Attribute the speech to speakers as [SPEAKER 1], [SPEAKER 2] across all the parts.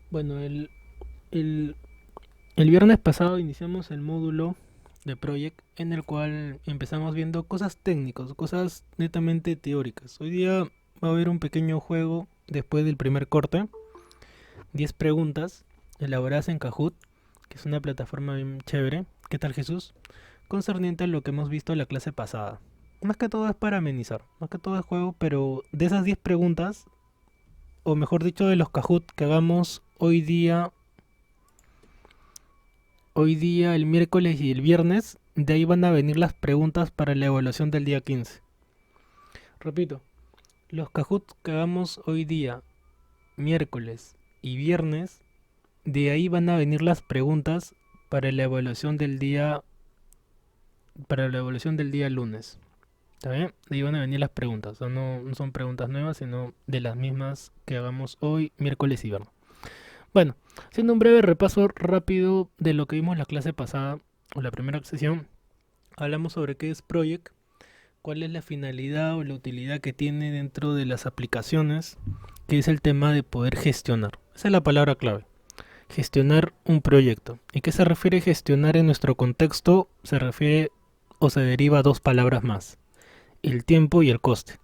[SPEAKER 1] Bueno, el, el viernes pasado iniciamos el módulo de Project en el cual empezamos viendo cosas técnicas, cosas netamente teóricas. Hoy día va a haber un pequeño juego después del primer corte, 10 preguntas elaboradas en Kahoot, que es una plataforma bien chévere. ¿Qué tal, Jesús? Concerniente a lo que hemos visto en la clase pasada. Más que todo es para amenizar, más que todo es juego, pero de esas 10 preguntas, o mejor dicho, de los Kahoot que hagamos hoy día, el miércoles y el viernes, de ahí van a venir las preguntas para la evaluación del día 15. Repito, los Kahoot que hagamos hoy día, miércoles y viernes, de ahí van a venir las preguntas para la evaluación del día lunes. ¿Está bien? De ahí van a venir las preguntas. O sea, no son preguntas nuevas, sino de las mismas que hagamos hoy, miércoles y viernes. Bueno, haciendo un breve repaso rápido de lo que vimos en la clase pasada, o la primera sesión, hablamos sobre qué es Project, cuál es la finalidad o la utilidad que tiene dentro de las aplicaciones, que es el tema de poder gestionar. Esa es la palabra clave. Gestionar un proyecto. ¿Y qué se refiere gestionar en nuestro contexto? Se refiere o se deriva a dos palabras más: el tiempo y el coste.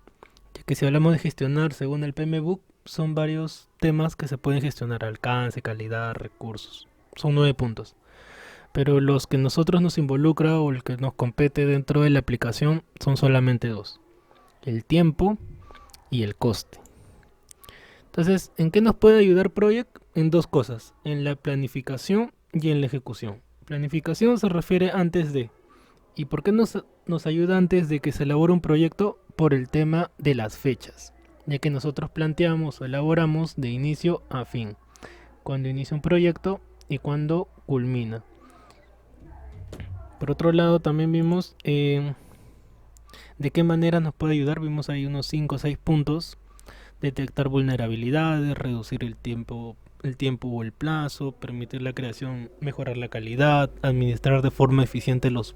[SPEAKER 1] Ya que si hablamos de gestionar según el PMBOK, son varios temas que se pueden gestionar: alcance, calidad, recursos. Son 9 puntos. Pero los que nosotros nos involucra o el que nos compete dentro de la aplicación son solamente dos: el tiempo y el coste. Entonces, ¿en qué nos puede ayudar Project? En dos cosas: en la planificación y en la ejecución. Planificación se refiere antes de. ¿Y por qué nos ayuda antes de que se elabore un proyecto? Por el tema de las fechas, ya que nosotros planteamos o elaboramos de inicio a fin, cuando inicia un proyecto y cuando culmina. Por otro lado, también vimos de qué manera nos puede ayudar. Vimos ahí unos 5 o 6 puntos: detectar vulnerabilidades, reducir el tiempo o el plazo, permitir la creación, mejorar la calidad, administrar de forma eficiente los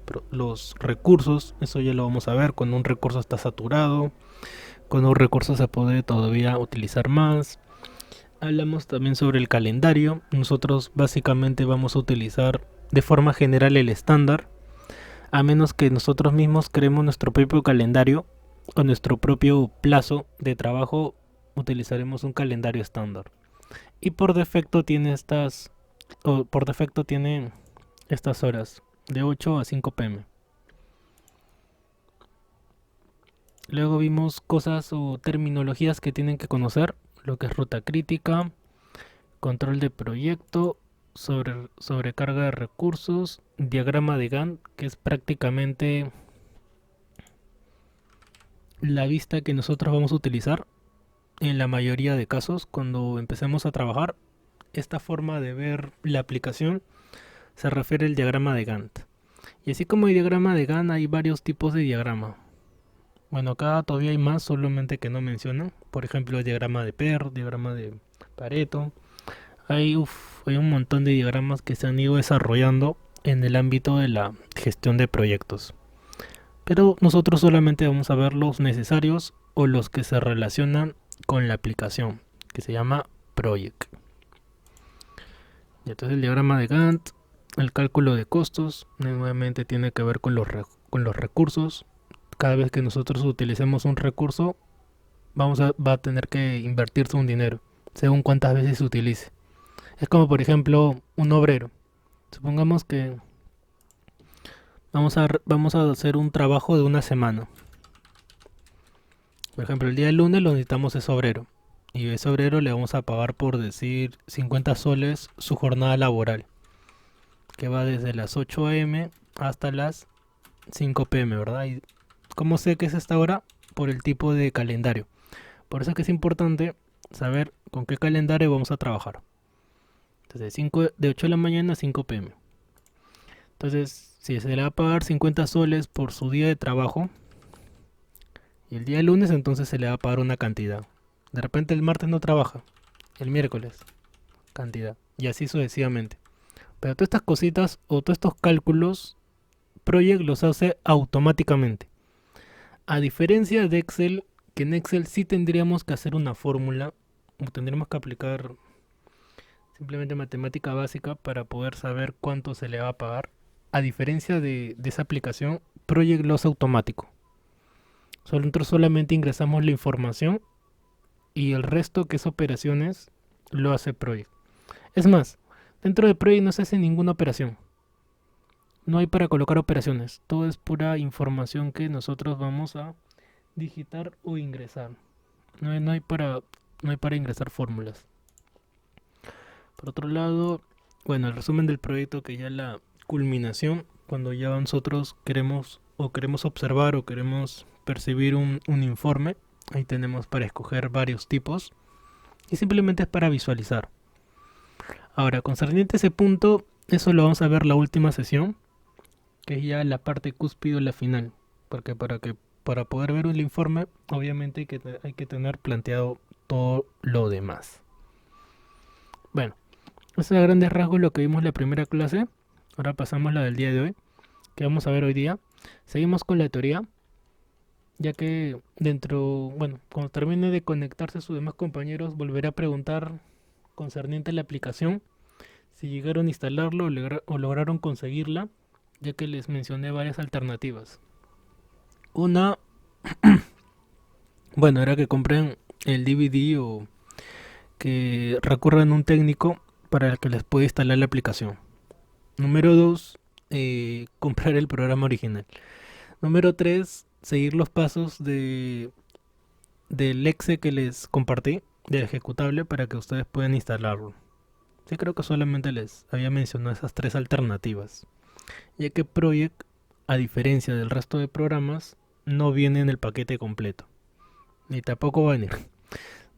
[SPEAKER 1] recursos. Eso ya lo vamos a ver cuando un recurso está saturado, cuando un recurso se puede todavía utilizar más. Hablamos también sobre el calendario. Nosotros básicamente vamos a utilizar de forma general el estándar, a menos que nosotros mismos creemos nuestro propio calendario o nuestro propio plazo de trabajo. Utilizaremos un calendario estándar. Y por defecto tiene estas horas, de 8 a 5 pm. Luego vimos cosas o terminologías que tienen que conocer: lo que es ruta crítica, control de proyecto, sobrecarga de recursos, diagrama de Gantt, que es prácticamente la vista que nosotros vamos a utilizar en la mayoría de casos cuando empecemos a trabajar. Esta forma de ver la aplicación se refiere al diagrama de Gantt. Y así como hay diagrama de Gantt, hay varios tipos de diagrama. Bueno, acá todavía hay más, solamente que no mencionan. Por ejemplo, el diagrama de PER, diagrama de Pareto. Hay un montón de diagramas que se han ido desarrollando en el ámbito de la gestión de proyectos. Pero nosotros solamente vamos a ver los necesarios o los que se relacionan con la aplicación, que se llama Project. Y entonces el diagrama de Gantt, el cálculo de costos, nuevamente tiene que ver con los recursos. Cada vez que nosotros utilicemos un recurso, va a tener que invertirse un dinero, según cuántas veces se utilice. Es como, por ejemplo, un obrero. Supongamos que vamos a hacer un trabajo de una semana. Por ejemplo, el día del lunes lo necesitamos ese obrero. Y a ese obrero le vamos a pagar, por decir, 50 soles su jornada laboral, que va desde las 8 a.m. hasta las 5 p.m., ¿verdad? ¿Y cómo sé que es esta hora? Por el tipo de calendario. Por eso es que es importante saber con qué calendario vamos a trabajar. Entonces, de 8 de la mañana a 5 p.m. Entonces, si se le va a pagar 50 soles por su día de trabajo, y el día lunes entonces se le va a pagar una cantidad. De repente el martes no trabaja, el miércoles, cantidad. Y así sucesivamente. Pero todas estas cositas o todos estos cálculos, Project los hace automáticamente. A diferencia de Excel, que en Excel sí tendríamos que hacer una fórmula, o tendríamos que aplicar simplemente matemática básica para poder saber cuánto se le va a pagar. A diferencia de esa aplicación, Project lo hace automático. Nosotros solamente ingresamos la información y el resto, que es operaciones, lo hace Project. Es más, dentro de Project no se hace ninguna operación. No hay para colocar operaciones. Todo es pura información que nosotros vamos a digitar o ingresar. No hay para ingresar fórmulas. Por otro lado, bueno, el resumen del proyecto, que ya la culminación, cuando ya nosotros queremos observar o queremos percibir un informe, ahí tenemos para escoger varios tipos y simplemente es para visualizar. Ahora, concerniente a ese punto, eso lo vamos a ver la última sesión, que es ya la parte cúspide, la final, porque para poder ver el informe, obviamente hay que tener planteado todo lo demás. Bueno, eso es a grandes rasgos lo que vimos en la primera clase. Ahora pasamos a la del día de hoy, que vamos a ver hoy día. Seguimos con la teoría, ya que cuando termine de conectarse sus demás compañeros, volveré a preguntar concerniente a la aplicación, si llegaron a instalarlo o lograron conseguirla, ya que les mencioné varias alternativas. Una, bueno, era que compren el DVD o que recurran a un técnico para el que les pueda instalar la aplicación. Número 2, comprar el programa original. Número 3, seguir los pasos del exe que les compartí, del ejecutable, para que ustedes puedan instalarlo. Sí, creo que solamente les había mencionado esas tres alternativas, ya que Project, a diferencia del resto de programas, no viene en el paquete completo, ni tampoco va a venir.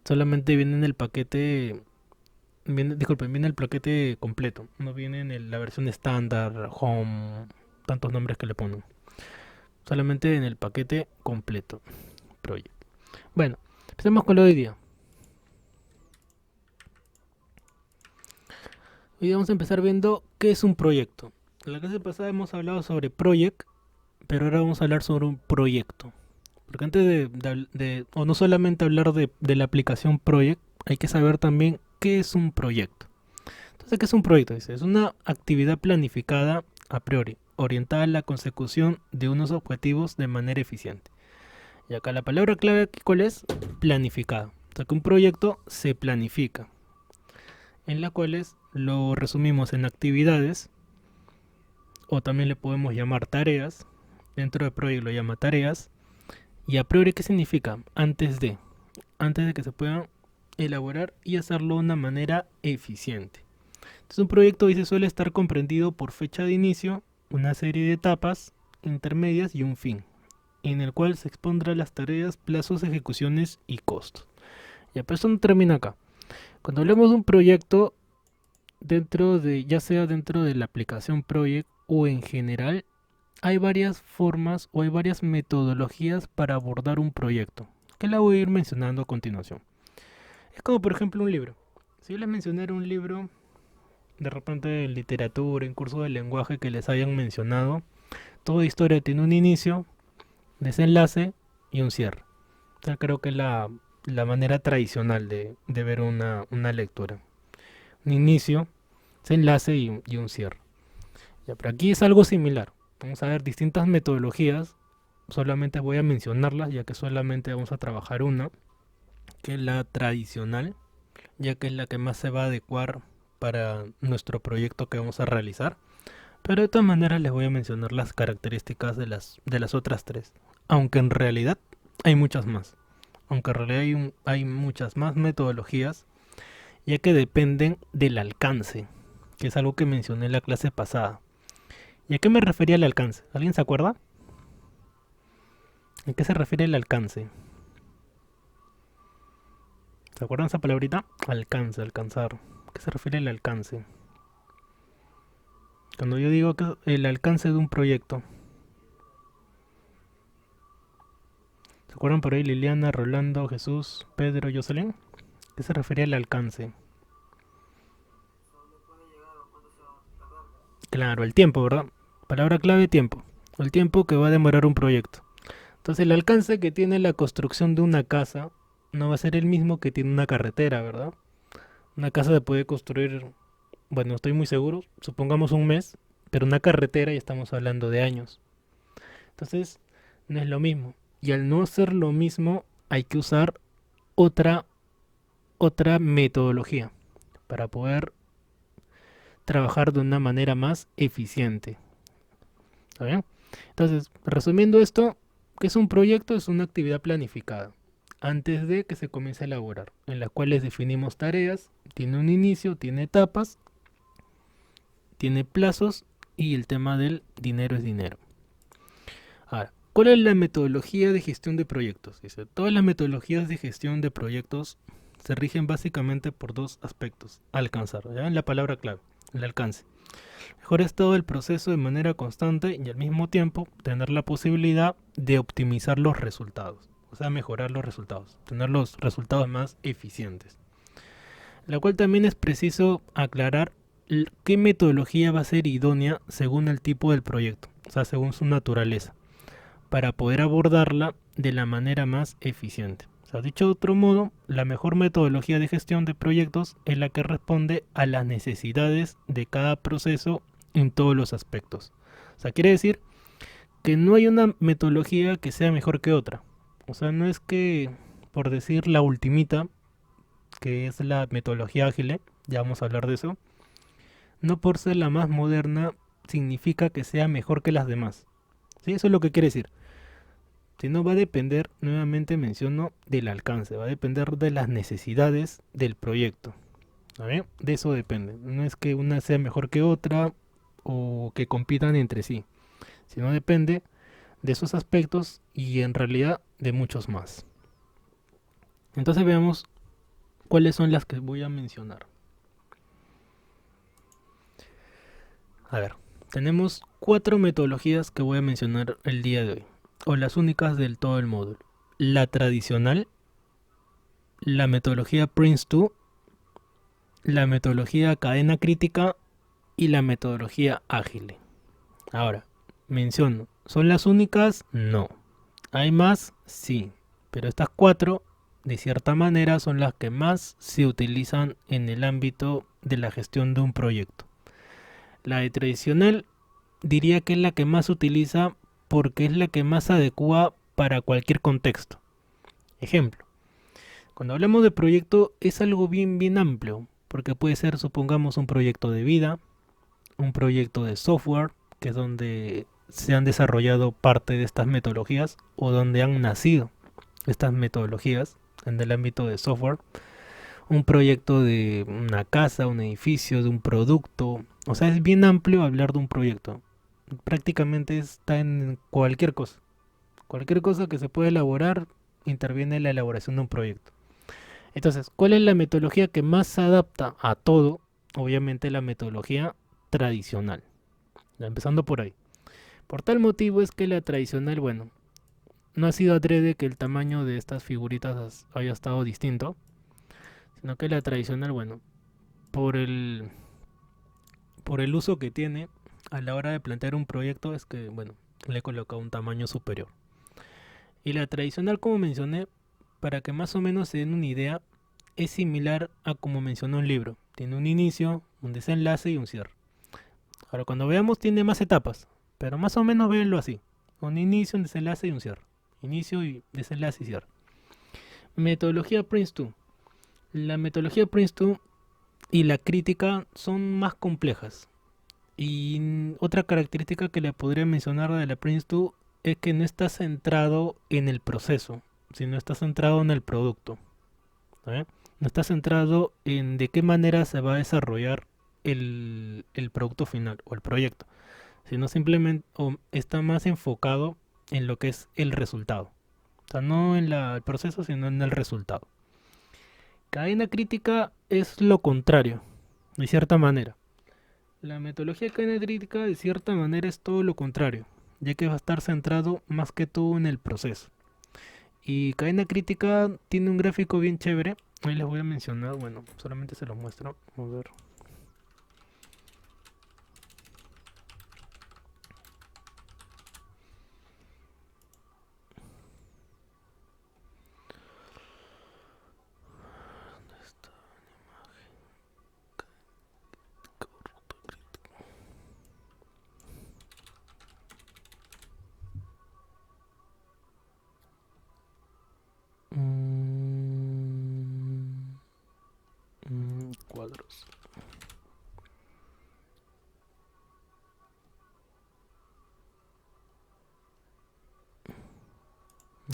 [SPEAKER 1] Solamente viene en el paquete, viene el paquete completo, no viene en la versión estándar, home, tantos nombres que le ponen. Solamente en el paquete completo, Project. Bueno, empecemos con lo de hoy día. Hoy vamos a empezar viendo qué es un proyecto. En la clase pasada hemos hablado sobre Project, pero ahora vamos a hablar sobre un proyecto. Porque antes o no solamente hablar de la aplicación Project, hay que saber también qué es un proyecto. Entonces, ¿qué es un proyecto? Dice, es una actividad planificada a priori, orientada a la consecución de unos objetivos de manera eficiente. Y acá la palabra clave aquí, ¿cuál es? Planificado. O sea que un proyecto se planifica, en la cuales lo resumimos en actividades, o también le podemos llamar tareas. Dentro de Project lo llama tareas. Y a priori, ¿qué significa? Antes de que se puedan elaborar y hacerlo de una manera eficiente. Entonces, un proyecto dice suele estar comprendido por fecha de inicio, una serie de etapas intermedias y un fin, en el cual se expondrán las tareas, plazos, ejecuciones y costos. Ya, pero eso no termina acá. Cuando hablamos de un proyecto, ya sea dentro de la aplicación Project o en general, hay varias formas o hay varias metodologías para abordar un proyecto, que la voy a ir mencionando a continuación. Es como por ejemplo un libro. Si yo les mencionara un libro, de repente de literatura, en curso de lenguaje que les hayan mencionado, toda historia tiene un inicio, desenlace y un cierre. O sea, creo que es la manera tradicional de ver una lectura. Un inicio, desenlace y un cierre. Ya, pero aquí es algo similar. Vamos a ver distintas metodologías. Solamente voy a mencionarlas, ya que solamente vamos a trabajar una, que es la tradicional, ya que es la que más se va a adecuar para nuestro proyecto que vamos a realizar. Pero de todas maneras les voy a mencionar las características de las otras tres. Aunque en realidad hay muchas más. Aunque en realidad hay muchas más metodologías, ya que dependen del alcance, que es algo que mencioné en la clase pasada. ¿Y a qué me refería el alcance? ¿Alguien se acuerda? ¿A qué se refiere el alcance? ¿Se acuerdan esa palabrita? Alcance, alcanzar. ¿A qué se refiere el alcance? Cuando yo digo que el alcance de un proyecto. ¿Se acuerdan por ahí Liliana, Rolando, Jesús, Pedro, Jocelyn? ¿A qué se refiere el alcance? Claro, el tiempo, ¿verdad? Palabra clave, tiempo. El tiempo que va a demorar un proyecto. Entonces el alcance que tiene la construcción de una casa no va a ser el mismo que tiene una carretera, ¿verdad? Una casa se puede construir, bueno, estoy muy seguro, supongamos un mes, pero una carretera ya estamos hablando de años. Entonces, no es lo mismo. Y al no ser lo mismo, hay que usar otra, otra metodología para poder trabajar de una manera más eficiente. ¿Está bien? Entonces, resumiendo esto, ¿qué es un proyecto? Es una actividad planificada antes de que se comience a elaborar, en las cuales definimos tareas, tiene un inicio, tiene etapas, tiene plazos y el tema del dinero es dinero. Ahora, ¿cuál es la metodología de gestión de proyectos? Dice, todas las metodologías de gestión de proyectos se rigen básicamente por dos aspectos. Alcanzar, ¿ya? La palabra clave, el alcance. Mejorar todo el proceso de manera constante y al mismo tiempo tener la posibilidad de optimizar los resultados. O sea, mejorar los resultados, tener los resultados más eficientes. La cual también es preciso aclarar qué metodología va a ser idónea según el tipo del proyecto, o sea, según su naturaleza, para poder abordarla de la manera más eficiente. O sea, dicho de otro modo, la mejor metodología de gestión de proyectos es la que responde a las necesidades de cada proceso en todos los aspectos. O sea, quiere decir que no hay una metodología que sea mejor que otra. O sea, no es que, por decir la ultimita, que es la metodología ágil, ya vamos a hablar de eso, no por ser la más moderna significa que sea mejor que las demás. ¿Sí? Eso es lo que quiere decir. Si no, va a depender, nuevamente menciono, del alcance, va a depender de las necesidades del proyecto. ¿Vale? De eso depende. No es que una sea mejor que otra o que compitan entre sí, sino depende de esos aspectos y en realidad de muchos más. Entonces veamos cuáles son las que voy a mencionar. A ver, tenemos cuatro metodologías que voy a mencionar el día de hoy, o las únicas del todo el módulo. La tradicional, la metodología Prince2, la metodología cadena crítica y la metodología ágil. Ahora, menciono, ¿son las únicas? No. ¿Hay más? Sí. Pero estas cuatro, de cierta manera, son las que más se utilizan en el ámbito de la gestión de un proyecto. La de tradicional diría que es la que más se utiliza porque es la que más se adecua para cualquier contexto. Ejemplo, cuando hablamos de proyecto es algo bien amplio, porque puede ser, supongamos, un proyecto de vida, un proyecto de software, que es donde se han desarrollado parte de estas metodologías o donde han nacido estas metodologías en el ámbito de software, un proyecto de una casa, un edificio, de un producto. O sea, es bien amplio hablar de un proyecto. Prácticamente está en cualquier cosa. Cualquier cosa que se pueda elaborar interviene en la elaboración de un proyecto. Entonces, ¿cuál es la metodología que más se adapta a todo? Obviamente la metodología tradicional. Empezando por ahí. Por tal motivo es que la tradicional, bueno, no ha sido adrede que el tamaño de estas figuritas haya estado distinto, sino que la tradicional, bueno, por el, por el uso que tiene a la hora de plantear un proyecto es que, bueno, le he colocado un tamaño superior. Y la tradicional, como mencioné, para que más o menos se den una idea, es similar a como mencionó un libro. Tiene un inicio, un desenlace y un cierre. Ahora, cuando veamos, tiene más etapas, pero más o menos véanlo así. Un inicio, un desenlace y un cierre. Inicio y desenlace y cierre. Metodología Prince2. La metodología Prince2 y la crítica son más complejas. Y otra característica que le podría mencionar de la Prince2 es que no está centrado en el proceso, sino está centrado en el producto. ¿Eh? No está centrado en de qué manera se va a desarrollar el producto final o el proyecto, sino simplemente está más enfocado en lo que es el resultado. O sea, no en el proceso, sino en el resultado. Cadena crítica es lo contrario, de cierta manera. La metodología de cadena crítica, de cierta manera, es todo lo contrario, ya que va a estar centrado más que todo en el proceso. Y cadena crítica tiene un gráfico bien chévere. Ahí les voy a mencionar, bueno, solamente se los muestro. Vamos a ver.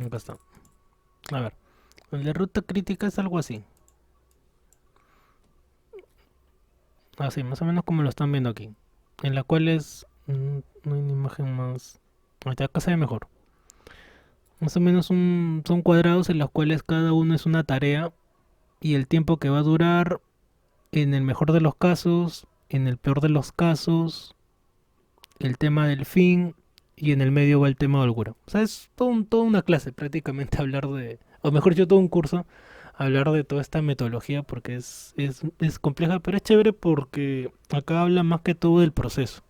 [SPEAKER 1] Acá está. A ver, el de ruta crítica es algo así. Así, más o menos como lo están viendo aquí. En la cual es... no hay una imagen más... Ahorita acá se ve mejor. Más o menos son cuadrados en los cuales cada uno es una tarea y el tiempo que va a durar en el mejor de los casos, en el peor de los casos, el tema del fin y en el medio va el tema de holgura. O sea, es toda una clase prácticamente hablar de, o mejor yo todo un curso, hablar de toda esta metodología porque es compleja, pero es chévere porque acá habla más que todo del proceso.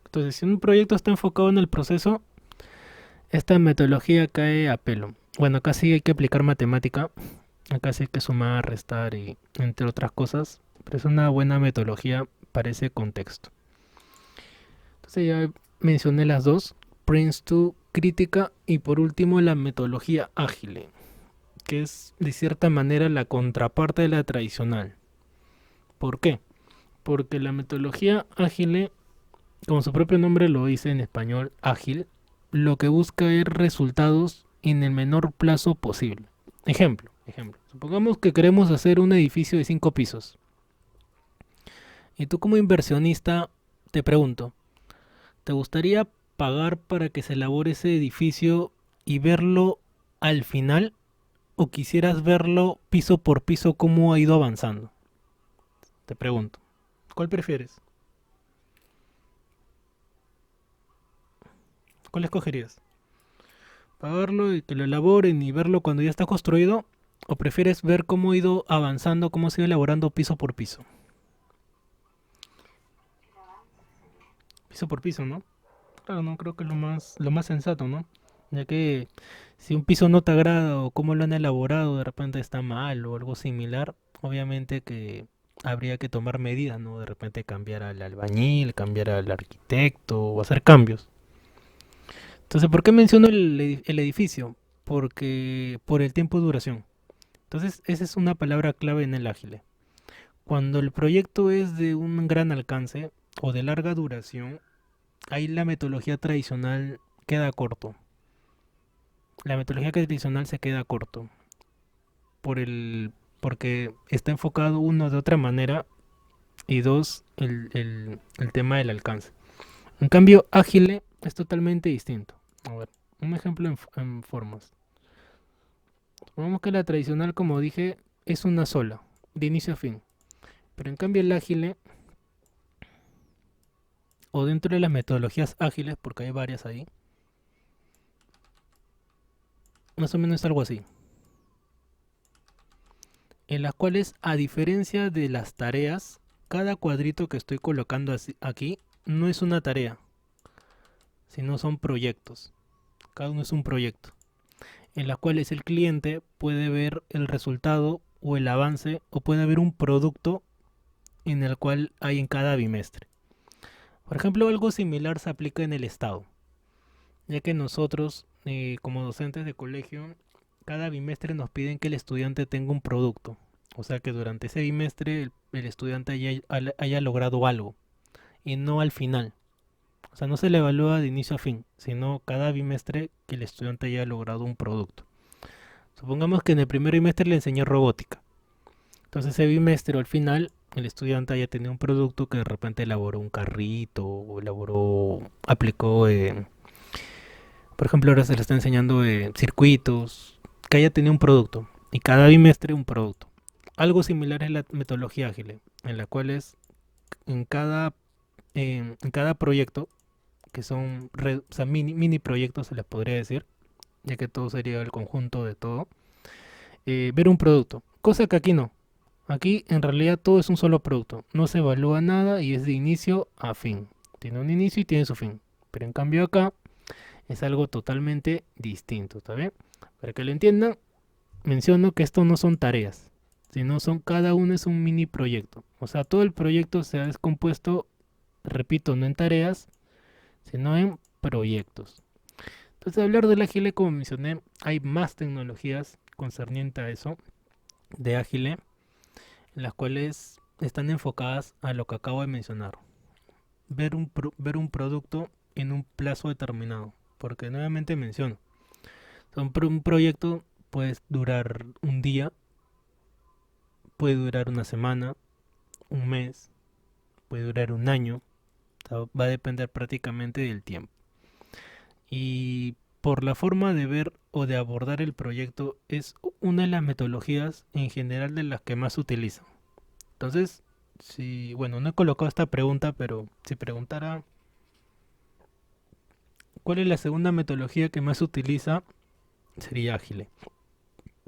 [SPEAKER 1] Entonces, si un proyecto está enfocado en el proceso, esta metodología cae a pelo. Bueno, acá sí hay que aplicar matemática, acá sí hay que sumar, restar y entre otras cosas, pero es una buena metodología para ese contexto. Entonces ya mencioné las dos, Prince2, crítica y por último la metodología ágil, que es de cierta manera la contraparte de la tradicional. ¿Por qué? Porque la metodología ágil, como su propio nombre lo dice en español, ágil, lo que busca es resultados en el menor plazo posible. Ejemplo. Supongamos que queremos hacer un edificio de 5 pisos. Y tú como inversionista te pregunto, ¿te gustaría pagar para que se elabore ese edificio y verlo al final? ¿O quisieras verlo piso por piso cómo ha ido avanzando? Te pregunto, ¿cuál prefieres? ¿Cuál escogerías? ¿Pagarlo y que lo elaboren y verlo cuando ya está construido? ¿O prefieres ver cómo ha ido avanzando, cómo se ha ido elaborando piso por piso? Piso por piso, ¿no? Claro, no creo que es lo más sensato, ¿no? Ya que si un piso no te agrada o cómo lo han elaborado, de repente está mal o algo similar, obviamente que habría que tomar medidas, ¿no? De repente cambiar al albañil, cambiar al arquitecto o hacer cambios. Entonces, ¿por qué menciono el edificio? Porque por el tiempo de duración. Entonces, esa es una palabra clave en el ágil. Cuando el proyecto es de un gran alcance o de larga duración, ahí la metodología tradicional queda corto. La metodología tradicional se queda corto porque está enfocado uno de otra manera y dos el tema del alcance. En cambio, ágil es totalmente distinto. A ver, un ejemplo en formas. Supongamos que la tradicional, como dije, es una sola, de inicio a fin. Pero en cambio el ágil, o dentro de las metodologías ágiles, porque hay varias ahí, más o menos es algo así. En las cuales, a diferencia de las tareas, cada cuadrito que estoy colocando aquí no es una tarea, sino son proyectos. Cada uno es un proyecto, en las cuales el cliente puede ver el resultado o el avance o puede ver un producto en el cual hay en cada bimestre. Por ejemplo, algo similar se aplica en el Estado, ya que nosotros, como docentes de colegio, cada bimestre nos piden que el estudiante tenga un producto. O sea que durante ese bimestre el estudiante haya logrado algo y no al final. O sea, no se le evalúa de inicio a fin, sino cada bimestre que el estudiante haya logrado un producto. Supongamos que en el primer bimestre le enseñó robótica. Entonces ese bimestre al final el estudiante haya tenido un producto que de repente elaboró un carrito o aplicó, por ejemplo ahora se le está enseñando circuitos, que haya tenido un producto y cada bimestre un producto. Algo similar es la metodología ágil, en la cual es en cada proyecto, que son o sea, mini proyectos se les podría decir, ya que todo sería el conjunto de todo, ver un producto, cosa que aquí no. Aquí en realidad todo es un solo producto, no se evalúa nada y es de inicio a fin. Tiene un inicio y tiene su fin. Pero en cambio acá es algo totalmente distinto, ¿está bien? Para que lo entiendan, menciono que esto no son tareas, sino cada uno es un mini proyecto. O sea, todo el proyecto se ha descompuesto, repito, no en tareas, sino en proyectos. Entonces, hablar del ágil, como mencioné, hay más tecnologías concernientes a eso de ágil, las cuales están enfocadas a lo que acabo de mencionar. Ver un producto en un plazo determinado. Porque nuevamente menciono, Un proyecto puede durar un día, puede durar una semana, un mes, puede durar un año. O sea, va a depender prácticamente del tiempo. Y por la forma de ver o de abordar el proyecto es una de las metodologías en general de las que más se utilizan. Entonces, si, bueno, no he colocado esta pregunta, pero si preguntara cuál es la segunda metodología que más se utiliza, sería Ágil.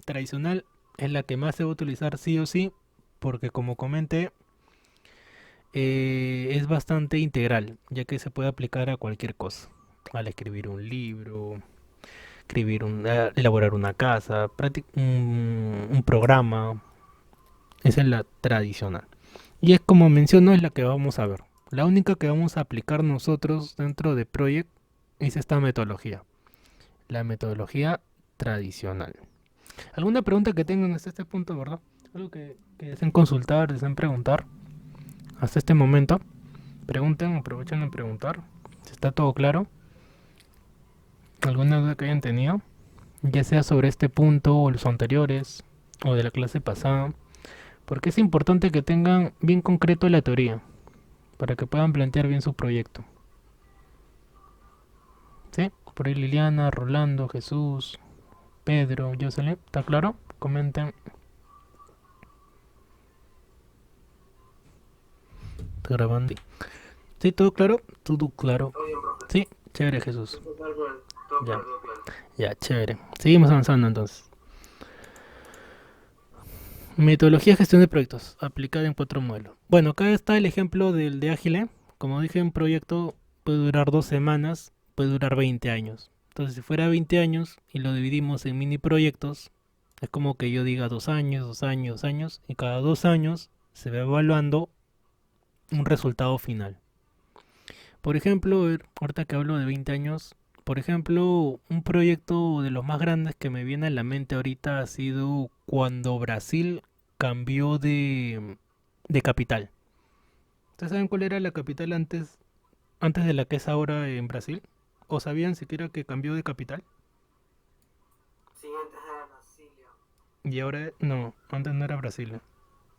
[SPEAKER 1] Tradicional es la que más se va a utilizar sí o sí, porque como comenté, es bastante integral, ya que se puede aplicar a cualquier cosa. Al escribir un libro, elaborar una casa, un programa. Esa es la tradicional. Y es como menciono, es la que vamos a ver. La única que vamos a aplicar nosotros dentro de Project es esta metodología. La metodología tradicional. ¿Alguna pregunta que tengan hasta este punto, verdad? Algo que deseen consultar, deseen preguntar hasta este momento. Pregunten, aprovechen en preguntar. Si está todo claro. ¿Alguna duda que hayan tenido? Ya sea sobre este punto o los anteriores o de la clase pasada. Porque es importante que tengan bien concreto la teoría para que puedan plantear bien su proyecto. ¿Sí? Por ahí Liliana, Rolando, Jesús, Pedro, Jocelyn, ¿está claro? Comenten. ¿Está grabando? ¿Sí? ¿Todo claro? Todo claro. Sí, chévere, Jesús. Ya, ya, chévere. Seguimos avanzando entonces. Metodología de gestión de proyectos aplicada en 4 modelos. Bueno, acá está el ejemplo del de Ágil. Como dije, un proyecto puede durar 2 semanas, puede durar 20 años. Entonces, si fuera 20 años y lo dividimos en mini proyectos, es como que yo diga 2 años, 2 años, 2 años, y cada 2 años se va evaluando un resultado final. Por ejemplo, ahorita que hablo de 20 años, por ejemplo, un proyecto de los más grandes que me viene a la mente ahorita ha sido cuando Brasil cambió de capital. ¿Ustedes saben cuál era la capital antes de la que es ahora en Brasil? ¿O sabían siquiera que cambió de capital?
[SPEAKER 2] Sí, antes era Brasilia.
[SPEAKER 1] Y ahora, no, antes no era Brasilia,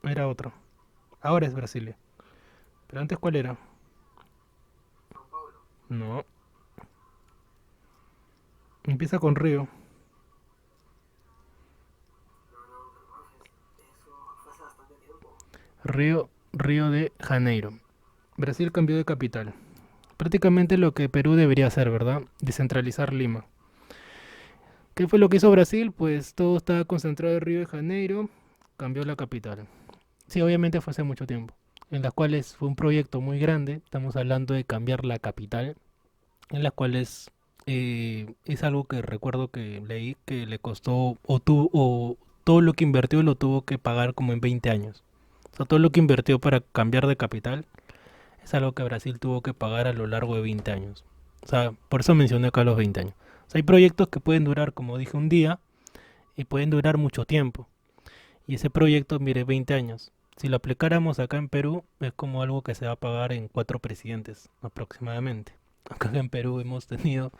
[SPEAKER 1] era otro. Ahora es Brasilia. Pero antes, ¿cuál era?
[SPEAKER 2] São Paulo.
[SPEAKER 1] No, empieza con Río.
[SPEAKER 2] No, no, no, eso fue hace bastante tiempo.
[SPEAKER 1] Río de Janeiro. Brasil cambió de capital. Prácticamente lo que Perú debería hacer, ¿verdad? Descentralizar Lima. ¿Qué fue lo que hizo Brasil? Pues todo estaba concentrado en Río de Janeiro, cambió la capital. Sí, obviamente fue hace mucho tiempo, en las cuales fue un proyecto muy grande, estamos hablando de cambiar la capital, en las cuales es algo que recuerdo que leí que le costó o todo lo que invirtió lo tuvo que pagar como en 20 años. O sea, todo lo que invirtió para cambiar de capital es algo que Brasil tuvo que pagar a lo largo de 20 años. O sea, por eso mencioné acá los 20 años. O sea, hay proyectos que pueden durar, como dije, un día y pueden durar mucho tiempo. Y ese proyecto, mire, 20 años. Si lo aplicáramos acá en Perú, es como algo que se va a pagar en 4 presidentes aproximadamente. Acá en Perú hemos tenido,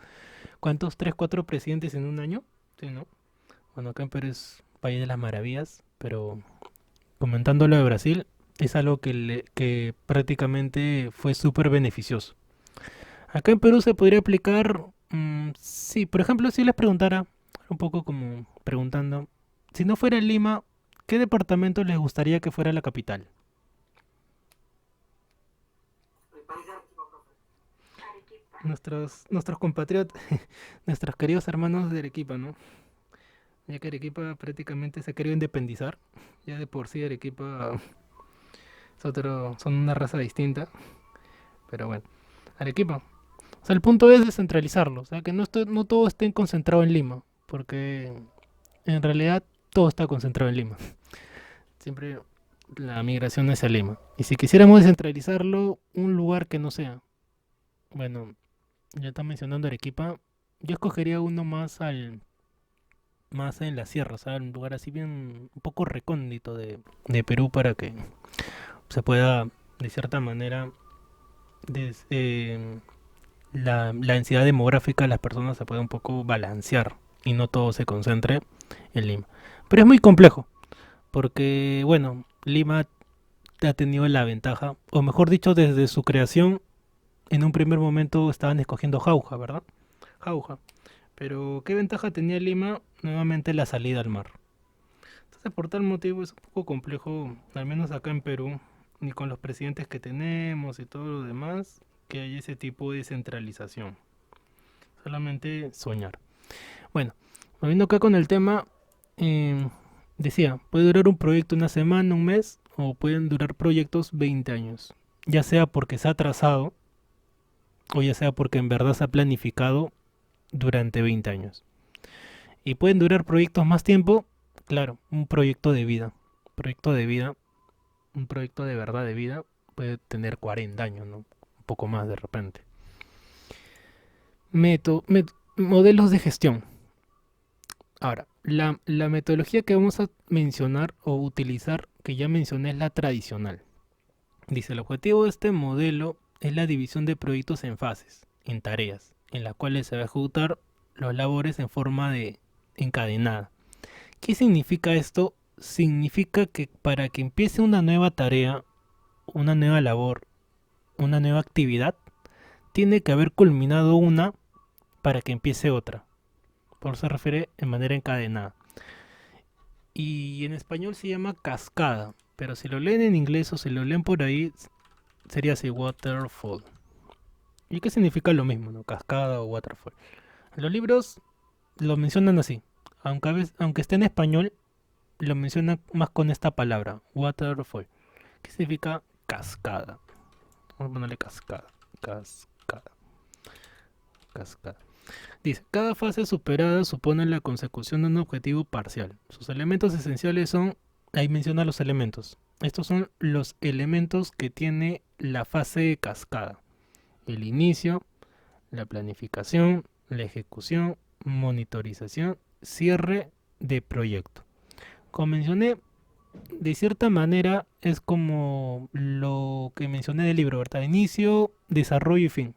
[SPEAKER 1] ¿cuántos? ¿3, 4 presidentes en un año? Sí, ¿no? Bueno, acá en Perú es país de las maravillas, pero comentando lo de Brasil, es algo que prácticamente fue súper beneficioso. Acá en Perú se podría aplicar, sí, por ejemplo, si les preguntara, un poco como preguntando, si no fuera Lima, ¿qué departamento les gustaría que fuera la capital?
[SPEAKER 2] El país de Arequipa, profe.
[SPEAKER 1] Nuestros compatriotas, nuestros queridos hermanos de Arequipa, ¿no? Ya que Arequipa prácticamente se ha querido independizar, ya de por sí Arequipa son una raza distinta, pero bueno, Arequipa. O sea, el punto es descentralizarlo, o sea, que no todo esté concentrado en Lima, porque en realidad todo está concentrado en Lima. Siempre la migración hacia Lima. Y si quisiéramos descentralizarlo, un lugar que no sea. Bueno, ya está mencionando Arequipa. Yo escogería uno más en la sierra, o sea, un lugar así bien un poco recóndito de Perú para que se pueda, de cierta manera, des- eh, la densidad demográfica de las personas se pueda un poco balancear y no todo se concentre en Lima. Pero es muy complejo, porque bueno, Lima ha tenido la ventaja, o mejor dicho, desde su creación, en un primer momento estaban escogiendo Jauja, ¿verdad? Jauja. Pero ¿qué ventaja tenía Lima? Nuevamente la salida al mar. Entonces, por tal motivo es un poco complejo, al menos acá en Perú, ni con los presidentes que tenemos y todo lo demás, que hay ese tipo de centralización. Solamente soñar. Bueno, volviendo acá con el tema, eh, decía, puede durar un proyecto una semana, un mes, o pueden durar proyectos 20 años. Ya sea porque se ha trazado, o ya sea porque en verdad se ha planificado durante 20 años. Y pueden durar proyectos más tiempo, claro, un proyecto de vida. Proyecto de vida, un proyecto de verdad de vida puede tener 40 años, ¿no? Un poco más de repente. Modelos de gestión. Ahora, la metodología que vamos a mencionar o utilizar, que ya mencioné, es la tradicional. Dice, el objetivo de este modelo es la división de proyectos en fases, en tareas, en las cuales se va a ejecutar los labores en forma de encadenada. ¿Qué significa esto? Significa que para que empiece una nueva tarea, una nueva labor, una nueva actividad, tiene que haber culminado una para que empiece otra. Por eso se refiere en manera encadenada. Y en español se llama cascada, pero si lo leen en inglés o si lo leen por ahí, sería así, waterfall. ¿Y qué significa lo mismo, no? Cascada o waterfall. Los libros lo mencionan así, aunque esté en español, lo mencionan más con esta palabra, waterfall, que significa cascada. Vamos a ponerle cascada, cascada, cascada. Dice, cada fase superada supone la consecución de un objetivo parcial. Sus elementos esenciales son, ahí menciona los elementos. Estos son los elementos que tiene la fase cascada. El inicio, la planificación, la ejecución, monitorización, cierre de proyecto. Como mencioné, de cierta manera es como lo que mencioné del libro, ¿verdad? Inicio, desarrollo y fin.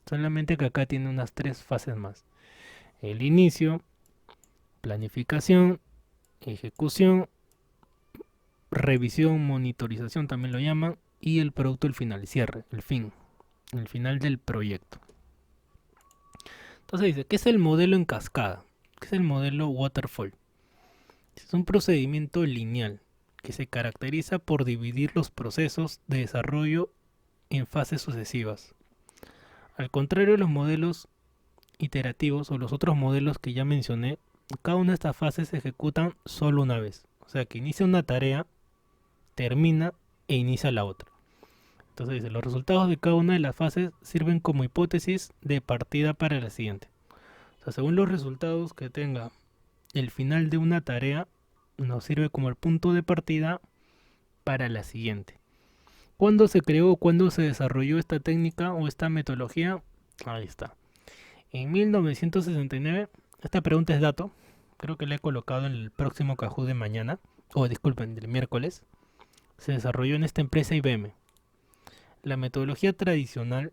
[SPEAKER 1] Solamente que acá tiene unas tres fases más. El inicio, planificación, ejecución, revisión, monitorización también lo llaman, y el producto, el final, el cierre, el fin, el final del proyecto. Entonces dice, ¿qué es el modelo en cascada? ¿Qué es el modelo waterfall? Es un procedimiento lineal que se caracteriza por dividir los procesos de desarrollo en fases sucesivas. Al contrario de los modelos iterativos o los otros modelos que ya mencioné, cada una de estas fases se ejecutan solo una vez. O sea que inicia una tarea, termina e inicia la otra. Entonces dice, los resultados de cada una de las fases sirven como hipótesis de partida para la siguiente. O sea, según los resultados que tenga el final de una tarea, nos sirve como el punto de partida para la siguiente. ¿Cuándo se creó o cuándo se desarrolló esta técnica o esta metodología? Ahí está. En 1969, esta pregunta es dato, creo que la he colocado en el próximo Kahoot de mañana, o disculpen, del miércoles, se desarrolló en esta empresa IBM. La metodología tradicional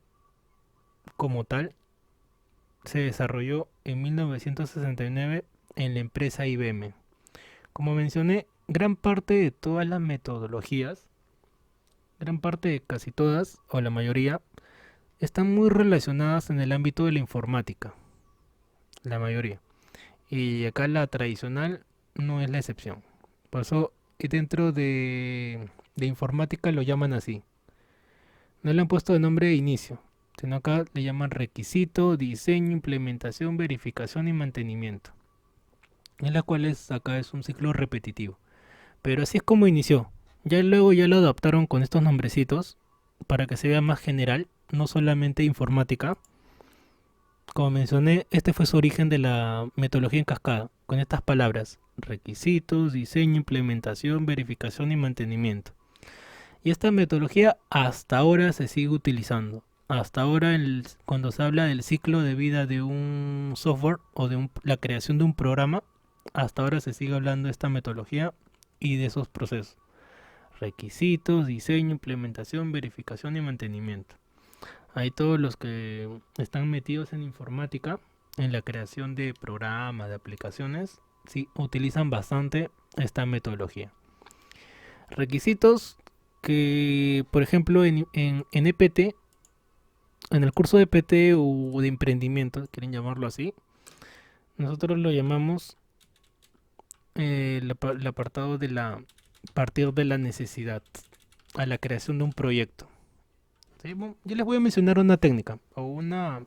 [SPEAKER 1] como tal se desarrolló en 1969 en la empresa IBM. Como mencioné, gran parte de todas las metodologías, gran parte de casi todas, o la mayoría, están muy relacionadas en el ámbito de la informática. La mayoría. Y acá la tradicional no es la excepción. Por eso dentro de informática lo llaman así. No le han puesto de nombre de inicio, sino acá le llaman requisito, diseño, implementación, verificación y mantenimiento. En la cual acá es un ciclo repetitivo. Pero así es como inició. Ya luego ya lo adaptaron con estos nombrecitos para que se vea más general, no solamente informática. Como mencioné, este fue su origen de la metodología en cascada, con estas palabras: requisitos, diseño, implementación, verificación y mantenimiento. Y esta metodología hasta ahora se sigue utilizando. Hasta ahora, cuando se habla del ciclo de vida de un software o de la creación de un programa, hasta ahora se sigue hablando de esta metodología y de esos procesos. Requisitos, diseño, implementación, verificación y mantenimiento. Ahí todos los que están metidos en informática en la creación de programas, de aplicaciones, sí, utilizan bastante esta metodología. Requisitos que, por ejemplo, en EPT, en el curso de EPT o de emprendimiento, quieren llamarlo así, nosotros lo llamamos el apartado de la partir de la necesidad a la creación de un proyecto. ¿Sí? Bueno, yo les voy a mencionar una técnica o una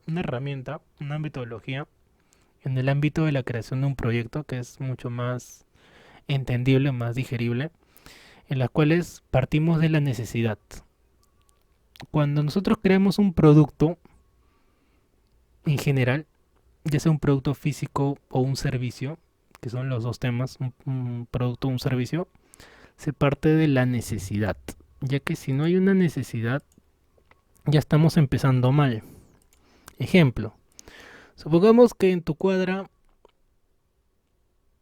[SPEAKER 1] herramienta, una metodología en el ámbito de la creación de un proyecto que es mucho más entendible, más digerible, en las cuales partimos de la necesidad. Cuando nosotros creamos un producto, en general, ya sea un producto físico o un servicio, que son los dos temas, un producto o un servicio, se parte de la necesidad, ya que si no hay una necesidad, ya estamos empezando mal. Ejemplo, supongamos que en tu cuadra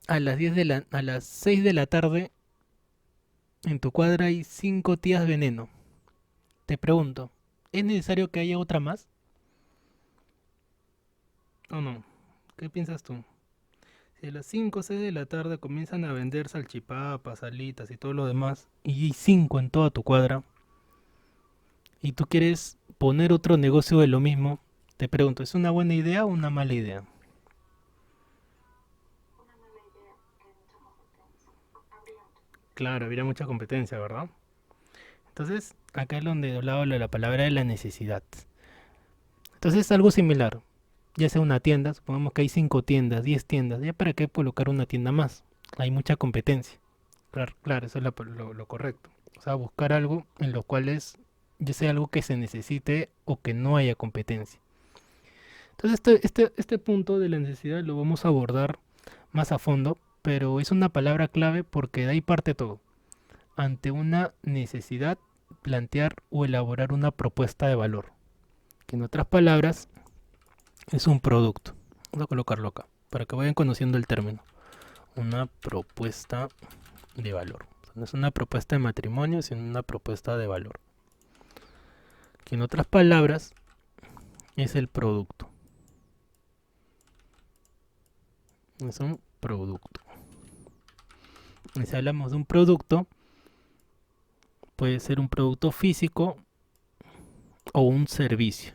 [SPEAKER 1] a las 6 de la tarde, en tu cuadra hay 5 tías veneno. Te pregunto, ¿es necesario que haya otra más? ¿O no? ¿Qué piensas tú? Si a las 5 o 6 de la tarde comienzan a vender salchipapas, alitas y todo lo demás, y hay 5 en toda tu cuadra, y tú quieres poner otro negocio de lo mismo, te pregunto, ¿es una buena idea o una mala idea?
[SPEAKER 2] Una mala idea, porque hay mucha competencia. Habría mucha competencia.
[SPEAKER 1] Claro, habría mucha competencia, ¿verdad? Entonces, acá es donde hablaba la palabra de la necesidad. Entonces, es algo similar. Ya sea una tienda, supongamos que hay 5 tiendas, 10 tiendas, ¿ya para qué colocar una tienda más? Hay mucha competencia. Claro, claro, eso es lo correcto. O sea, buscar algo en lo cual es, ya sea algo que se necesite o que no haya competencia. Entonces, este punto de la necesidad lo vamos a abordar más a fondo, pero es una palabra clave porque de ahí parte todo. Ante una necesidad, plantear o elaborar una propuesta de valor, que en otras palabras es un producto. Vamos a colocarlo acá, para que vayan conociendo el término. Una propuesta de valor. O sea, no es una propuesta de matrimonio, sino una propuesta de valor. Que en otras palabras es el producto. Es un producto. Y si hablamos de un producto, puede ser un producto físico o un servicio.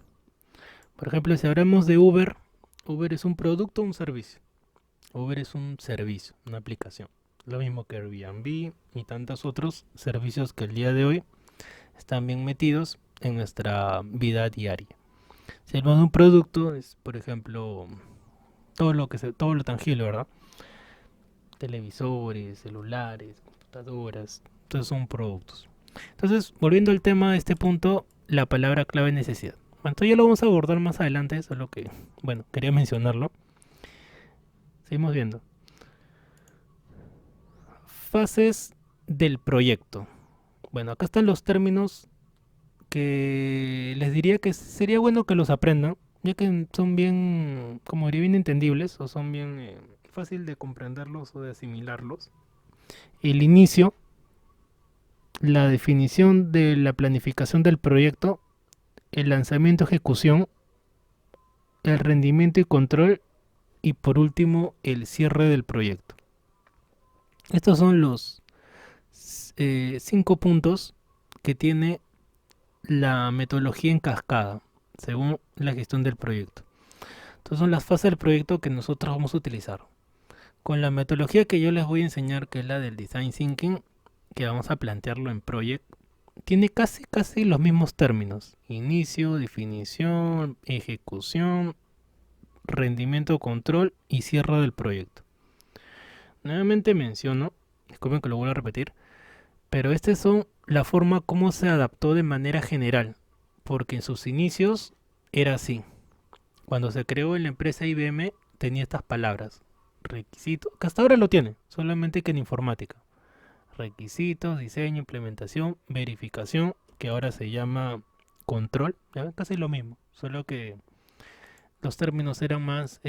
[SPEAKER 1] Por ejemplo, si hablamos de Uber, Uber es un producto o un servicio. Uber es un servicio, una aplicación. Lo mismo que Airbnb y tantos otros servicios que el día de hoy están bien metidos en nuestra vida diaria. Si hablamos de un producto, es por ejemplo todo lo tangible, ¿verdad? Televisores, celulares, computadoras, todos son productos. Entonces, volviendo al tema de este punto, la palabra clave es necesidad. Bueno, esto ya lo vamos a abordar más adelante, solo que, bueno, quería mencionarlo. Seguimos viendo. Fases del proyecto. Bueno, acá están los términos que les diría que sería bueno que los aprendan, ya que son bien, como diría, bien entendibles o son bien fácil de comprenderlos o de asimilarlos. El inicio, la definición de la planificación del proyecto, el lanzamiento, ejecución, el rendimiento y control y por último el cierre del proyecto. Estos son los 5 puntos que tiene la metodología en cascada según la gestión del proyecto. Entonces son las fases del proyecto que nosotros vamos a utilizar. Con la metodología que yo les voy a enseñar, que es la del Design Thinking, que vamos a plantearlo en Project, tiene casi los mismos términos. Inicio, definición, ejecución, rendimiento, control y cierre del proyecto. Nuevamente menciono, disculpen que lo vuelvo a repetir, pero estas son la forma como se adaptó de manera general, porque en sus inicios era así. Cuando se creó en la empresa IBM tenía estas palabras. Requisitos, que hasta ahora lo tiene, solamente que en informática. Requisitos, diseño, implementación, verificación, que ahora se llama control, ¿ya? Casi lo mismo, solo que los términos eran más,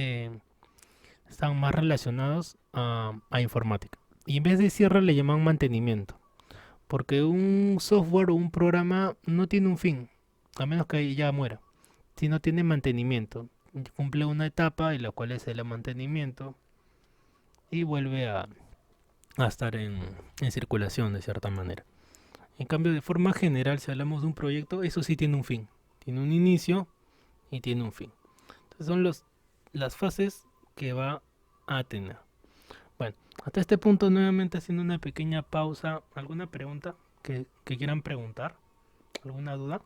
[SPEAKER 1] estaban más relacionados a informática. Y en vez de cierre le llaman mantenimiento, porque un software o un programa no tiene un fin, a menos que ya muera, si no tiene mantenimiento. cumple una etapa y la cual es el mantenimiento y vuelve a estar en circulación de cierta manera. En cambio, de forma general, si hablamos de un proyecto, eso sí tiene un fin. Tiene un inicio y tiene un fin. Entonces son las fases que va a tener. Bueno, hasta este punto nuevamente haciendo una pequeña pausa. ¿Alguna pregunta que quieran preguntar? ¿Alguna duda?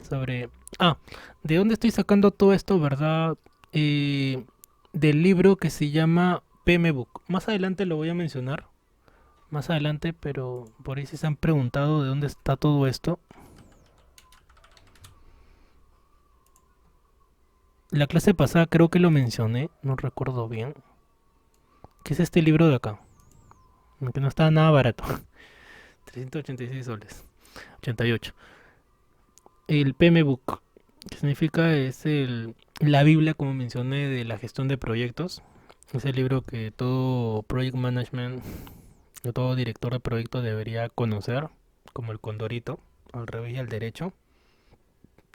[SPEAKER 1] Sobre... Ah, ¿de dónde estoy sacando todo esto, verdad? Eh, Del libro que se llama PM Book. Más adelante lo voy a mencionar. Más adelante, pero por ahí si se han preguntado de dónde está todo esto. La clase pasada creo que lo mencioné, no recuerdo bien. ¿Qué es este libro de acá? Que no está nada barato. 386 soles. 88. El PM Book, que significa es la Biblia, como mencioné, de la gestión de proyectos. Es el libro que todo project management, o todo director de proyecto debería conocer, como el Condorito, al revés y al derecho.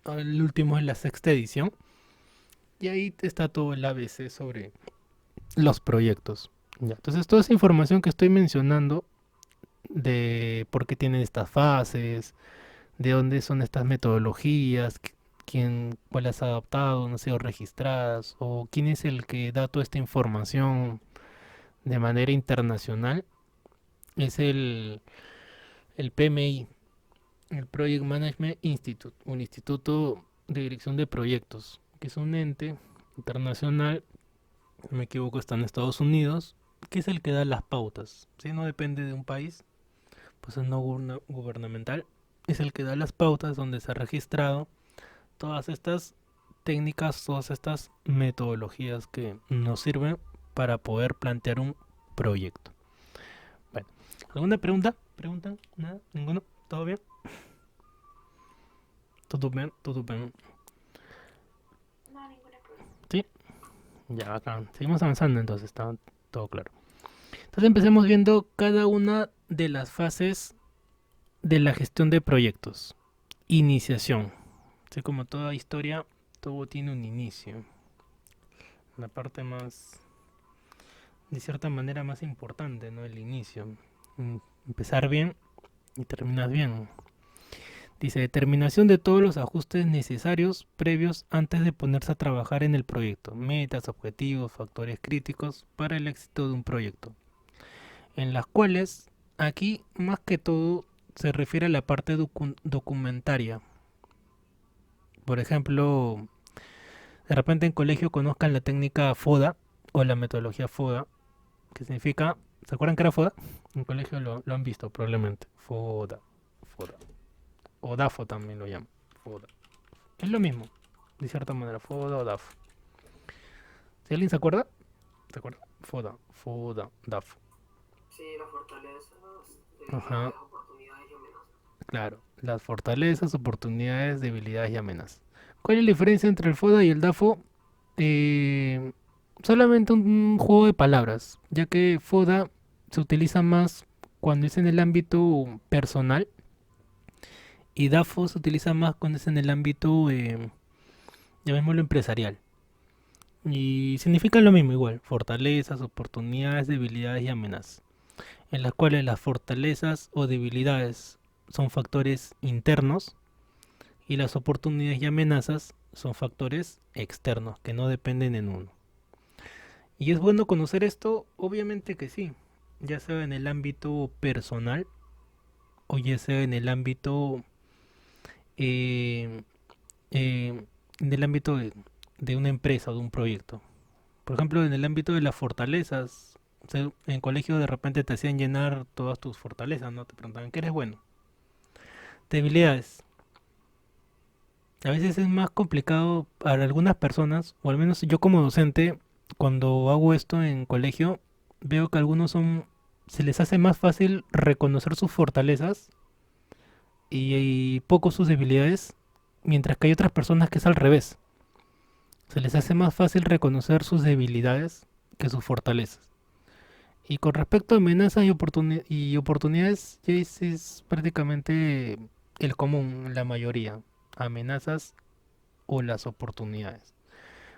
[SPEAKER 1] El último es la sexta edición. Y ahí está todo el ABC sobre los proyectos. Ya, entonces toda esa información que estoy mencionando de por qué tienen estas fases, de dónde son estas metodologías, quién, cuál las ha adoptado, no sé, o registradas, o quién es el que da toda esta información de manera internacional, es el PMI, el Project Management Institute, un instituto de dirección de proyectos, que es un ente internacional, si no me equivoco, está en Estados Unidos, que es el que da las pautas. Si no depende de un país, pues es no gubernamental, es el que da las pautas donde se ha registrado todas estas técnicas, todas estas metodologías que nos sirven para poder plantear un proyecto. Bueno, ¿alguna pregunta? ¿Pregunta? ¿Nada? ¿Ninguno? ¿Todo bien? ¿Todo bien? ¿Todo bien?
[SPEAKER 2] No, ninguna problema.
[SPEAKER 1] ¿Sí? Ya, acá. Seguimos avanzando entonces, está todo claro. Entonces empecemos viendo cada una de las fases de la gestión de proyectos. Iniciación. Así como toda historia, todo tiene un inicio. La parte más, de cierta manera, más importante, ¿no? El inicio. Empezar bien y terminar bien. Dice, determinación de todos los ajustes necesarios previos antes de ponerse a trabajar en el proyecto. Metas, objetivos, factores críticos para el éxito de un proyecto. En las cuales, aquí, más que todo, se refiere a la parte documentaria. Por ejemplo, de repente en colegio conozcan la técnica FODA o la metodología FODA, que significa, ¿se acuerdan que era FODA? En colegio lo han visto probablemente. FODA, FODA. O DAFO también lo llaman. FODA. Es lo mismo, de cierta manera, FODA o DAFO. ¿Si alguien se acuerda? ¿Se acuerda? FODA, FODA, DAFO.
[SPEAKER 2] Sí, las fortalezas,
[SPEAKER 1] Ajá,
[SPEAKER 2] debilidades, oportunidades y amenazas.
[SPEAKER 1] claro. Las fortalezas, oportunidades, debilidades y amenazas. ¿Cuál es la diferencia entre el FODA y el DAFO? Eh, Solamente un juego de palabras, ya que FODA se utiliza más cuando es en el ámbito personal y DAFO se utiliza más cuando es en el ámbito, llamémoslo empresarial. Y significan lo mismo igual, fortalezas, oportunidades, debilidades y amenazas, en las cuales las fortalezas o debilidades son factores internos y las oportunidades y amenazas son factores externos que no dependen en uno. ¿Y es bueno conocer esto? Obviamente que sí, ya sea en el ámbito personal o ya sea en el ámbito, eh, en el ámbito de una empresa o de un proyecto. Por ejemplo, en el ámbito de las fortalezas, o sea, en colegio de repente te hacían llenar todas tus fortalezas, ¿no? Te preguntaban, ¿qué eres bueno? Debilidades. A veces es más complicado para algunas personas, o al menos yo como docente, cuando hago esto en colegio, veo que algunos se les hace más fácil reconocer sus fortalezas y poco sus debilidades, mientras que hay otras personas que es al revés. Se les hace más fácil reconocer sus debilidades que sus fortalezas. Y con respecto a amenazas y oportunidades, ya es prácticamente el común, la mayoría. Amenazas o las oportunidades.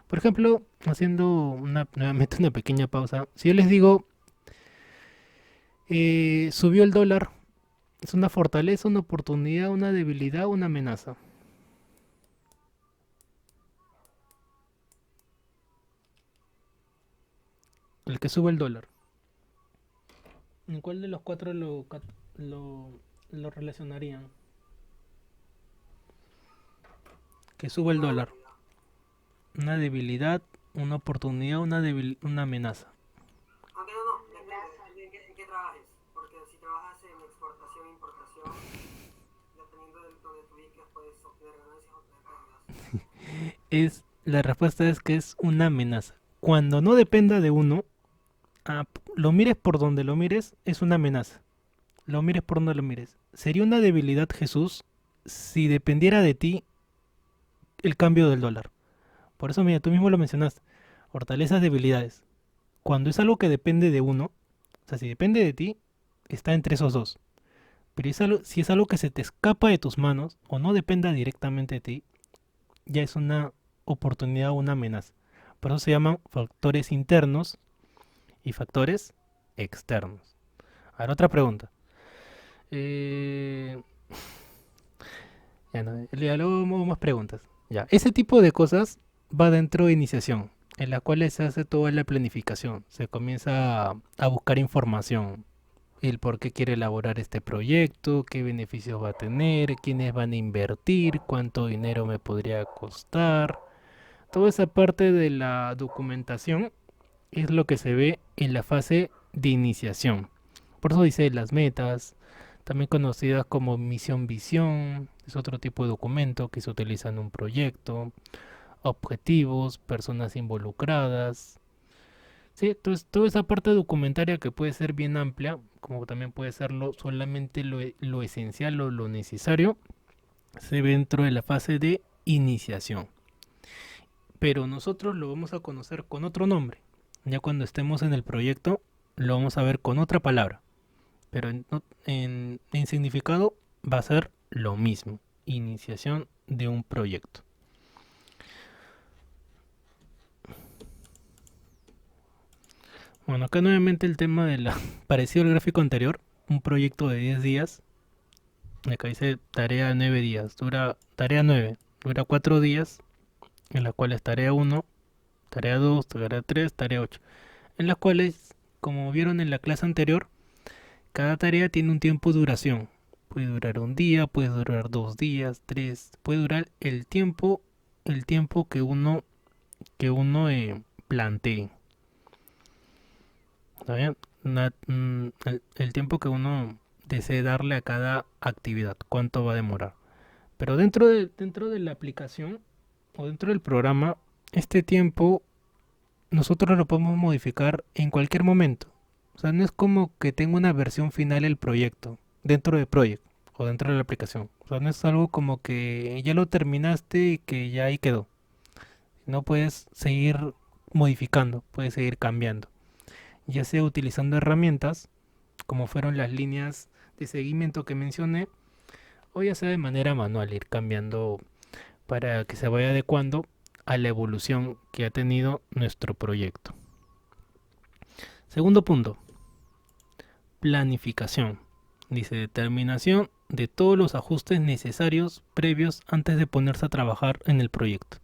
[SPEAKER 1] Por ejemplo, haciendo nuevamente una pequeña pausa, si yo les digo, subió el dólar, ¿es una fortaleza, una oportunidad, una debilidad, una amenaza? El que sube el dólar. ¿En cuál de los cuatro lo, lo relacionarían? Que sube el
[SPEAKER 2] Una
[SPEAKER 1] dólar.
[SPEAKER 2] debilidad.
[SPEAKER 1] Una debilidad, una oportunidad, una amenaza.
[SPEAKER 2] Aunque no, depende en qué trabajes. Porque si trabajas en exportación e importación, dependiendo de donde te ubiques, puedes obtener ganancias o obtener pérdidas.
[SPEAKER 1] La respuesta es que es una amenaza. Cuando no dependa de uno, lo mires por donde lo mires, es una amenaza. Lo mires por donde lo mires. Sería una debilidad, Jesús, si dependiera de ti el cambio del dólar. Por eso, mira, tú mismo lo mencionaste. Fortalezas, debilidades. Cuando es algo que depende de uno, o sea, si depende de ti, está entre esos dos. Pero si es algo que se te escapa de tus manos o no dependa directamente de ti, ya es una oportunidad o una amenaza. Por eso se llaman factores internos y factores externos. Ahora otra pregunta. Eh, ya no, ya luego más preguntas. Ya, ese tipo de cosas va dentro de iniciación, en la cual se hace toda la planificación. Se comienza a buscar información, el por qué quiere elaborar este proyecto, qué beneficios va a tener, quiénes van a invertir, cuánto dinero me podría costar. Toda esa parte de la documentación es lo que se ve en la fase de iniciación. Por eso dice las metas, también conocidas como misión visión, es otro tipo de documento que se utiliza en un proyecto, objetivos, personas involucradas. Sí, entonces toda esa parte documentaria que puede ser bien amplia, como también puede ser solamente lo esencial o lo necesario, se ve dentro de la fase de iniciación. Pero nosotros lo vamos a conocer con otro nombre. Ya cuando estemos en el proyecto, lo vamos a ver con otra palabra. Pero en significado va a ser lo mismo. Iniciación de un proyecto. Bueno, acá nuevamente el tema de la parecido al gráfico anterior, un proyecto de 10 días. Acá dice tarea 9 días, tarea 9, dura 4 días, en las cuales tarea 1, tarea 2, tarea 3, tarea 8, en las cuales, como vieron en la clase anterior, cada tarea tiene un tiempo de duración. Puede durar un día, puede durar 2 días, tres, puede durar el tiempo que uno plantee. ¿Está bien? El tiempo que uno desee darle a cada actividad, cuánto va a demorar. Pero dentro de la aplicación o dentro del programa, este tiempo nosotros lo podemos modificar en cualquier momento. O sea, no es como que tenga una versión final el proyecto dentro de Project o dentro de la aplicación. O sea, no es algo como que ya lo terminaste y que ya ahí quedó. No puedes seguir modificando, puedes seguir cambiando. Ya sea utilizando herramientas como fueron las líneas de seguimiento que mencioné, o ya sea de manera manual ir cambiando para que se vaya adecuando a la evolución que ha tenido nuestro proyecto. Segundo punto, planificación. Dice determinación de todos los ajustes necesarios previos antes de ponerse a trabajar en el proyecto.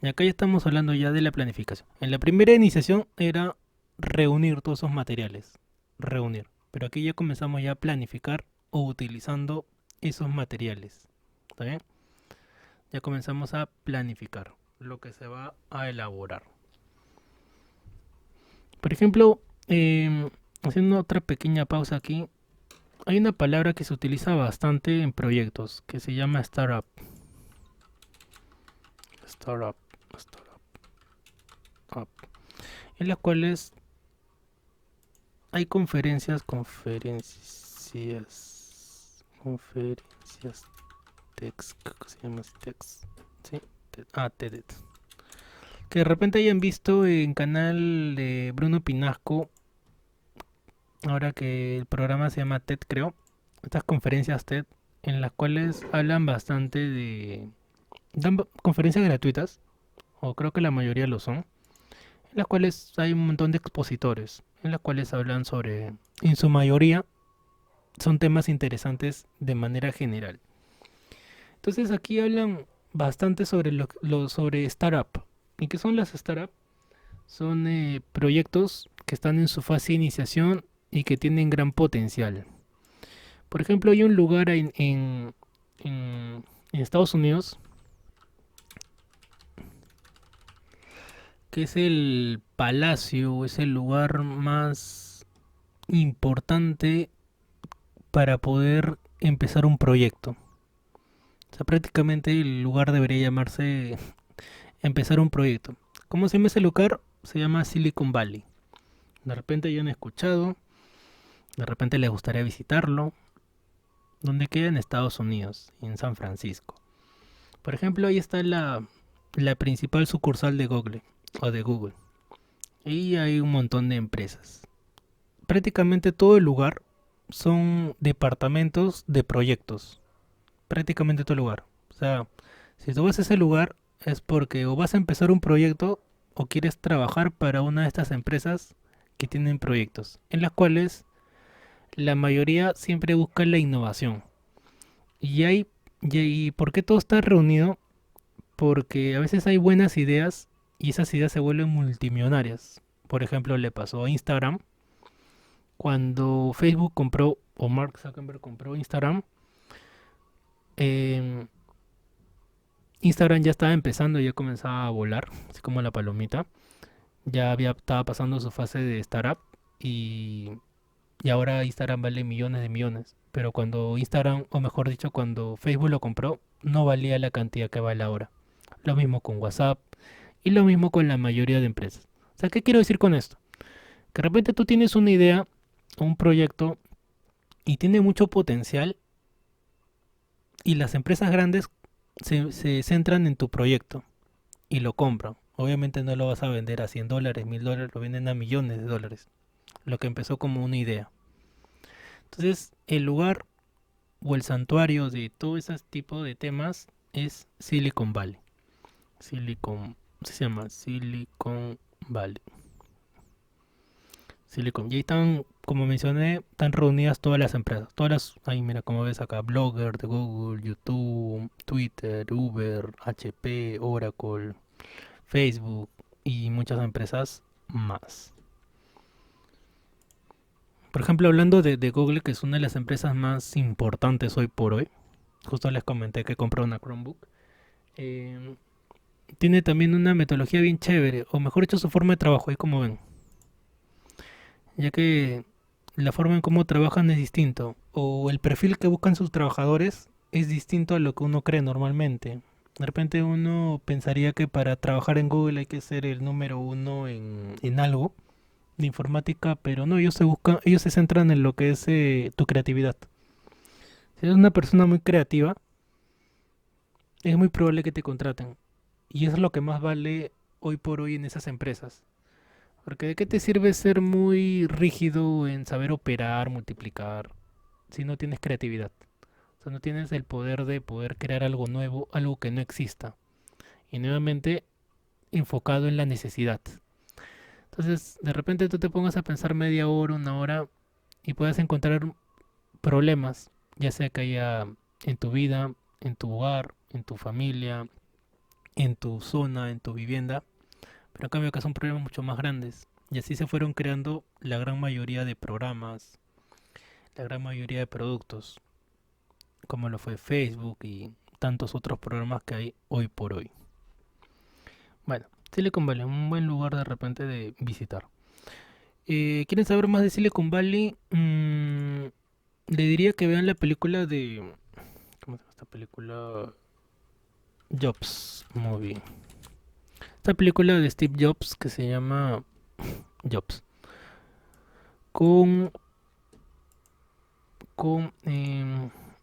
[SPEAKER 1] Y acá ya estamos hablando ya de la planificación. En la primera iniciación era reunir todos esos materiales, reunir. Pero aquí ya comenzamos ya a planificar o utilizando esos materiales. ¿Está bien? Ya comenzamos a planificar lo que se va a elaborar. Por ejemplo, haciendo otra pequeña pausa aquí, hay una palabra que se utiliza bastante en proyectos que se llama startup. Startup, startup, up. En las cuales hay conferencias, TEDx, ¿cómo se llama? TEDx, ¿sí? TEDx. Que de repente hayan visto en canal de Bruno Pinasco, ahora que el programa se llama TED, creo, estas conferencias TED, en las cuales hablan bastante dan conferencias gratuitas, o creo que la mayoría lo son, en las cuales hay un montón de expositores, en las cuales hablan sobre, en su mayoría, son temas interesantes de manera general. Entonces aquí hablan bastante sobre sobre startup. ¿Y qué son las startup? Son proyectos que están en su fase de iniciación y que tienen gran potencial. Por ejemplo, hay un lugar en- en Estados Unidos que es el palacio, es el lugar más importante para poder empezar un proyecto. O sea, prácticamente el lugar debería llamarse empezar un proyecto. ¿Cómo se llama ese lugar? Se llama Silicon Valley. De repente ya han escuchado, de repente les gustaría visitarlo, donde queda en Estados Unidos, en San Francisco. Por ejemplo, ahí está la principal sucursal de Google o de Google. Y hay un montón de empresas. Prácticamente todo el lugar son departamentos de proyectos. Prácticamente todo el lugar. O sea, si tú vas a ese lugar es porque o vas a empezar un proyecto o quieres trabajar para una de estas empresas que tienen proyectos, en las cuales la mayoría siempre busca la innovación. Y hay y ¿por qué todo está reunido? Porque a veces hay buenas ideas y esas ideas se vuelven multimillonarias. Por ejemplo, le pasó a Instagram cuando Facebook compró o Mark Zuckerberg compró Instagram. eh, Instagram ya estaba empezando, ya comenzaba a volar, así como la palomita. Estaba pasando su fase de startup y, y ahora Instagram vale millones de millones. Pero cuando Instagram, o mejor dicho, cuando Facebook lo compró, no valía la cantidad que vale ahora. Lo mismo con WhatsApp y lo mismo con la mayoría de empresas. O sea, ¿qué quiero decir con esto? Que de repente tú tienes una idea, un proyecto y tiene mucho potencial y las empresas grandes se centran en tu proyecto y lo compran. Obviamente no lo vas a vender a $100, $1000, lo venden a millones de dólares. Lo que empezó como una idea. Entonces, el lugar o el santuario de todo ese tipo de temas es Silicon Valley. Se llama Silicon Valley. Y ahí están, como mencioné, están reunidas todas las empresas. Ahí mira, como ves acá, Blogger de Google, YouTube, Twitter, Uber, HP, Oracle, Facebook y muchas empresas más. Por ejemplo, hablando de Google, que es una de las empresas más importantes hoy por hoy, justo les comenté que compré una Chromebook, eh, tiene también una metodología bien chévere, o mejor dicho, su forma de trabajo, ahí como ven, ya que la forma en cómo trabajan es distinto, o el perfil que buscan sus trabajadores es distinto a lo que uno cree normalmente. De repente uno pensaría que para trabajar en Google hay que ser el número uno en algo de informática, pero no, ellos se centran en lo que es tu creatividad. Si eres una persona muy creativa, es muy probable que te contraten. Y eso es lo que más vale hoy por hoy en esas empresas. Porque ¿de qué te sirve ser muy rígido en saber operar, multiplicar, si no tienes creatividad? O sea, no tienes el poder de poder crear algo nuevo, algo que no exista. Y nuevamente enfocado en la necesidad. Entonces, de repente tú te pongas a pensar media hora, una hora y puedas encontrar problemas, ya sea que haya en tu vida, en tu hogar, en tu familia, en tu zona, en tu vivienda, pero en cambio acá son problemas mucho más grandes. Y así se fueron creando la gran mayoría de programas, la gran mayoría de productos, como lo fue Facebook y tantos otros programas que hay hoy por hoy. Bueno, Silicon Valley, un buen lugar de repente de visitar. ¿Quieren saber más de Silicon Valley? Le diría que vean la película de... ¿Cómo se llama esta película? Jobs Movie. Esta película de Steve Jobs que se llama Jobs. Con... con...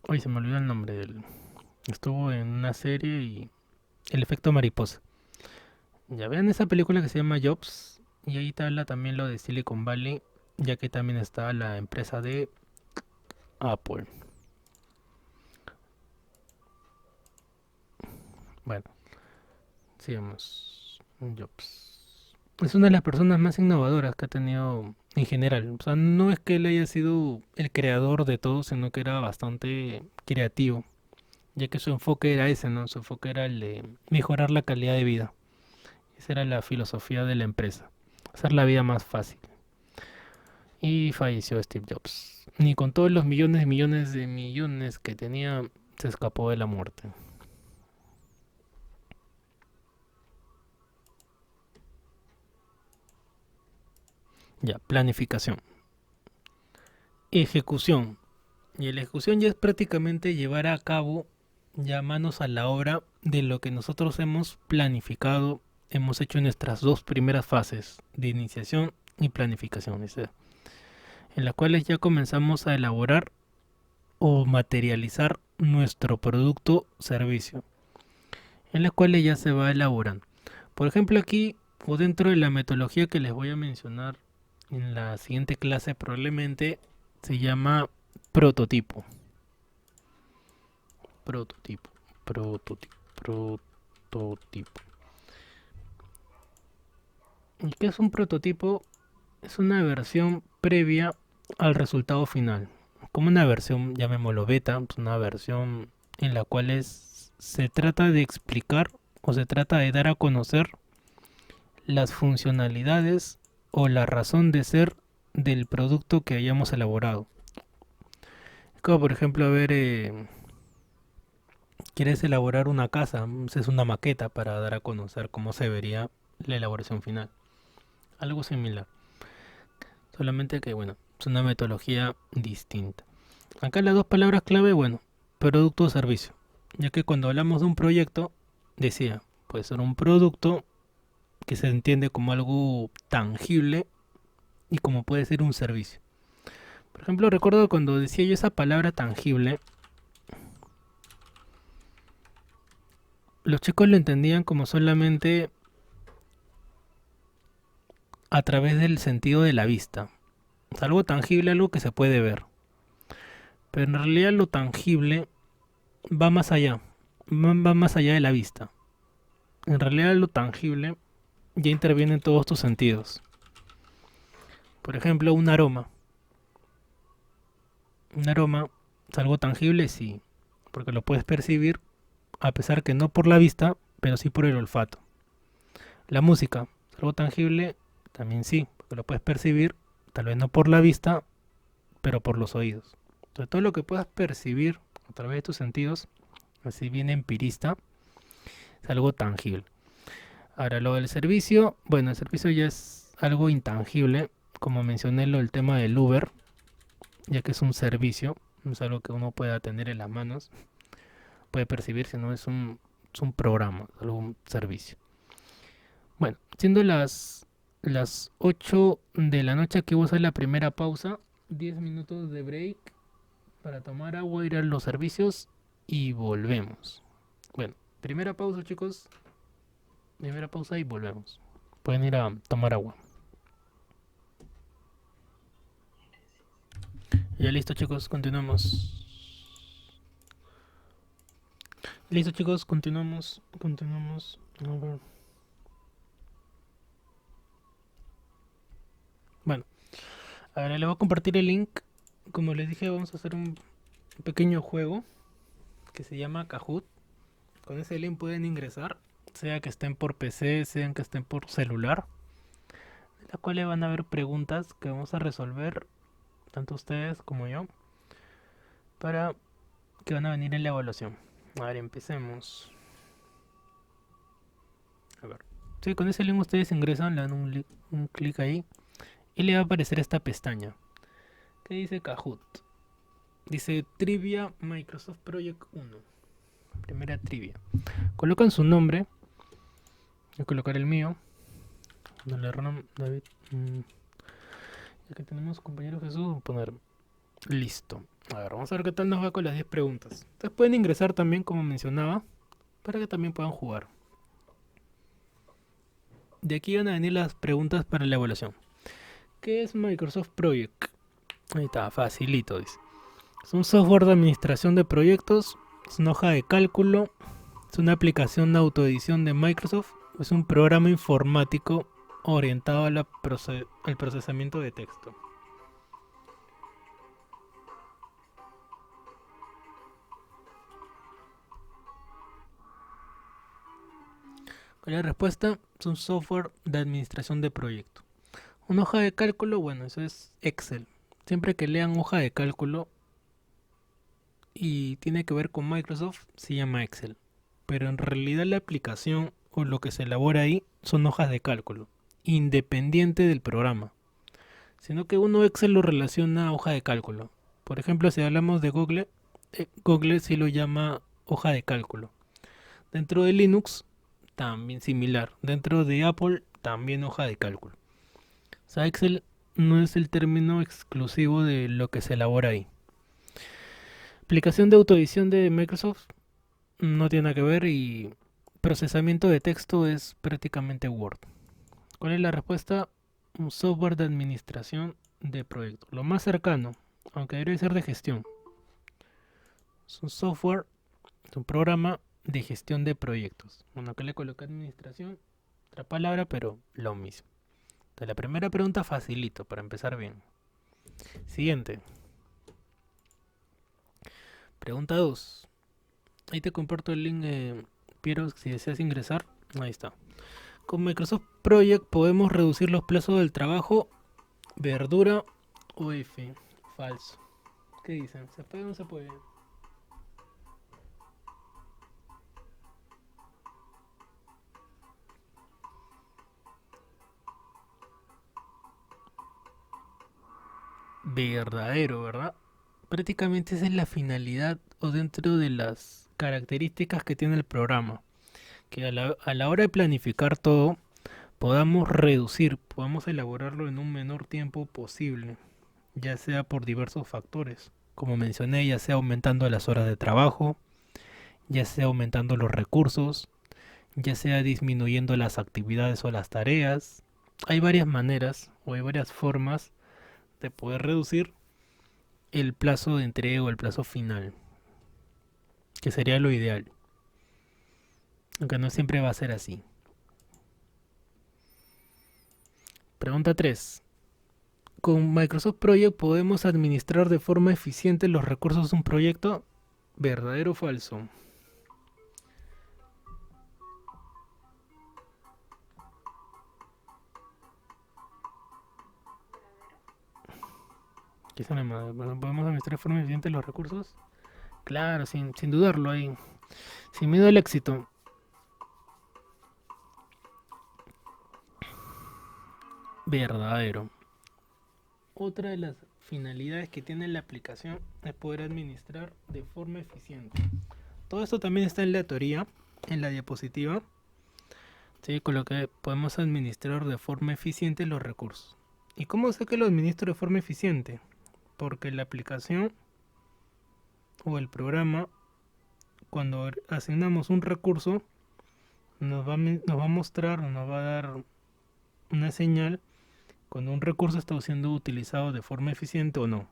[SPEAKER 1] Hoy se me olvidó el nombre del... Estuvo en una serie y... El efecto mariposa. Ya vean esa película que se llama Jobs. Y ahí te habla también lo de Silicon Valley. Ya que también está la empresa de Apple. Bueno, sigamos. Jobs. Es una de las personas más innovadoras que ha tenido en general. O sea, no es que él haya sido el creador de todo, sino que era bastante creativo, ya que su enfoque era ese, ¿no? Su enfoque era el de mejorar la calidad de vida. Esa era la filosofía de la empresa, hacer la vida más fácil. Y falleció Steve Jobs. Ni con todos los millones y millones de millones que tenía, se escapó de la muerte. Ya, planificación. Ejecución. Y la ejecución ya es prácticamente llevar a cabo, ya manos a la obra de lo que nosotros hemos planificado, hemos hecho en nuestras dos primeras fases de iniciación y planificación, en las cuales ya comenzamos a elaborar o materializar nuestro producto o servicio, en las cuales ya se va elaborando. Por ejemplo, aquí o dentro de la metodología que les voy a mencionar en la siguiente clase probablemente se llama prototipo. Prototipo, prototipo, prototipo. ¿Y qué es un prototipo? Es una versión previa al resultado final. Como una versión, llamémoslo beta, es una versión en la cual se trata de explicar o se trata de dar a conocer las funcionalidades o la razón de ser del producto que hayamos elaborado. Como por ejemplo, a ver, quieres elaborar una casa, es una maqueta para dar a conocer cómo se vería la elaboración final. Algo similar. Solamente que, bueno, es una metodología distinta. Acá las dos palabras clave, bueno, producto o servicio. Ya que cuando hablamos de un proyecto, decía, puede ser un producto que se entiende como algo tangible y como puede ser un servicio. Por ejemplo, recuerdo cuando decía yo esa palabra tangible, los chicos lo entendían como solamente a través del sentido de la vista. Es algo tangible, algo que se puede ver. Pero en realidad lo tangible va más allá, va más allá de la vista. En realidad lo tangible ya interviene en todos tus sentidos. Por ejemplo, un aroma. Un aroma es algo tangible, sí, porque lo puedes percibir, a pesar que no por la vista, pero sí por el olfato. La música es algo tangible, también sí, porque lo puedes percibir, tal vez no por la vista, pero por los oídos. Entonces, todo lo que puedas percibir a través de tus sentidos, así bien empirista, es algo tangible. Ahora, lo del servicio, bueno, el servicio ya es algo intangible, como mencioné el tema del Uber, ya que es un servicio, no es algo que uno pueda tener en las manos, puede percibir, sino es un programa, algún servicio. Bueno, siendo las 8 de la noche, aquí voy a hacer la primera pausa, 10 minutos de break para tomar agua, ir a los servicios y volvemos. Bueno, primera pausa, chicos. Primera pausa y volvemos. Pueden ir a tomar agua. Ya listo, chicos, continuamos. Listo, chicos, continuamos. A ver. Bueno, ahora le voy a compartir el link. Como les dije, vamos a hacer un pequeño juego que se llama Kahoot. Con ese link pueden ingresar, sea que estén por PC, sean que estén por celular, en la cual van a haber preguntas que vamos a resolver, tanto ustedes como yo, para que van a venir en la evaluación. A ver, empecemos. A ver. Sí, con ese link ustedes ingresan, le dan un clic ahí y le va a aparecer esta pestaña que dice Kahoot. Dice Trivia Microsoft Project 1. Primera trivia. Colocan su nombre. Voy a colocar el mío. David. Ya que tenemos compañero Jesús, voy a poner listo. A ver, vamos a ver qué tal nos va con las 10 preguntas. Ustedes pueden ingresar también, como mencionaba, para que también puedan jugar. De aquí van a venir las preguntas para la evaluación. ¿Qué es Microsoft Project? Ahí está, facilito, dice. Es un software de administración de proyectos, es una hoja de cálculo, es una aplicación de autoedición de Microsoft Es un programa informático orientado al procesamiento de texto. ¿Cuál es la respuesta? Es un software de administración de proyectos. Una hoja de cálculo, bueno, eso es Excel. Siempre que lean hoja de cálculo y tiene que ver con Microsoft, se llama Excel. Pero en realidad la aplicación o lo que se elabora ahí son hojas de cálculo, independiente del programa. Sino que uno Excel lo relaciona a hoja de cálculo. Por ejemplo, si hablamos de Google, Google sí lo llama hoja de cálculo. Dentro de Linux, también similar. Dentro de Apple, también hoja de cálculo. O sea, Excel no es el término exclusivo de lo que se elabora ahí. Aplicación de autoedición de Microsoft no tiene nada que ver y procesamiento de texto es prácticamente Word. ¿Cuál es la respuesta? Un software de administración de proyectos. Lo más cercano, aunque debería ser de gestión. Es un software, es un programa de gestión de proyectos. Bueno, acá le coloqué administración, otra palabra, pero lo mismo. Entonces, la primera pregunta facilito para empezar bien. Siguiente. Pregunta 2. Ahí te comparto el link, Piero, si deseas ingresar. Ahí está. Con Microsoft Project podemos reducir los plazos del trabajo. Verdura o F. Falso. ¿Qué dicen? ¿Se puede o no se puede? Verdadero, ¿verdad? Prácticamente esa es la finalidad o dentro de las características que tiene el programa. Que a la hora de planificar todo, podamos reducir, podamos elaborarlo en un menor tiempo posible, ya sea por diversos factores. Como mencioné, ya sea aumentando las horas de trabajo, ya sea aumentando los recursos, ya sea disminuyendo las actividades o las tareas. Hay varias maneras o hay varias formas de poder reducir el plazo de entrega o el plazo final, que sería lo ideal, aunque no siempre va a ser así. Pregunta 3. Con Microsoft Project podemos administrar de forma eficiente los recursos de un proyecto. ¿Verdadero o falso? ¿Qué es una madre? Bueno, ¿podemos administrar de forma eficiente los recursos? Claro, sin dudarlo ahí. Sin miedo al éxito. Verdadero. Otra de las finalidades que tiene la aplicación es poder administrar de forma eficiente. Todo esto también está en la teoría, en la diapositiva. Sí, con lo que podemos administrar de forma eficiente los recursos. ¿Y cómo sé que lo administro de forma eficiente? Porque la aplicación o el programa, cuando asignamos un recurso, nos va a mostrar o nos va a dar una señal cuando un recurso está siendo utilizado de forma eficiente o no.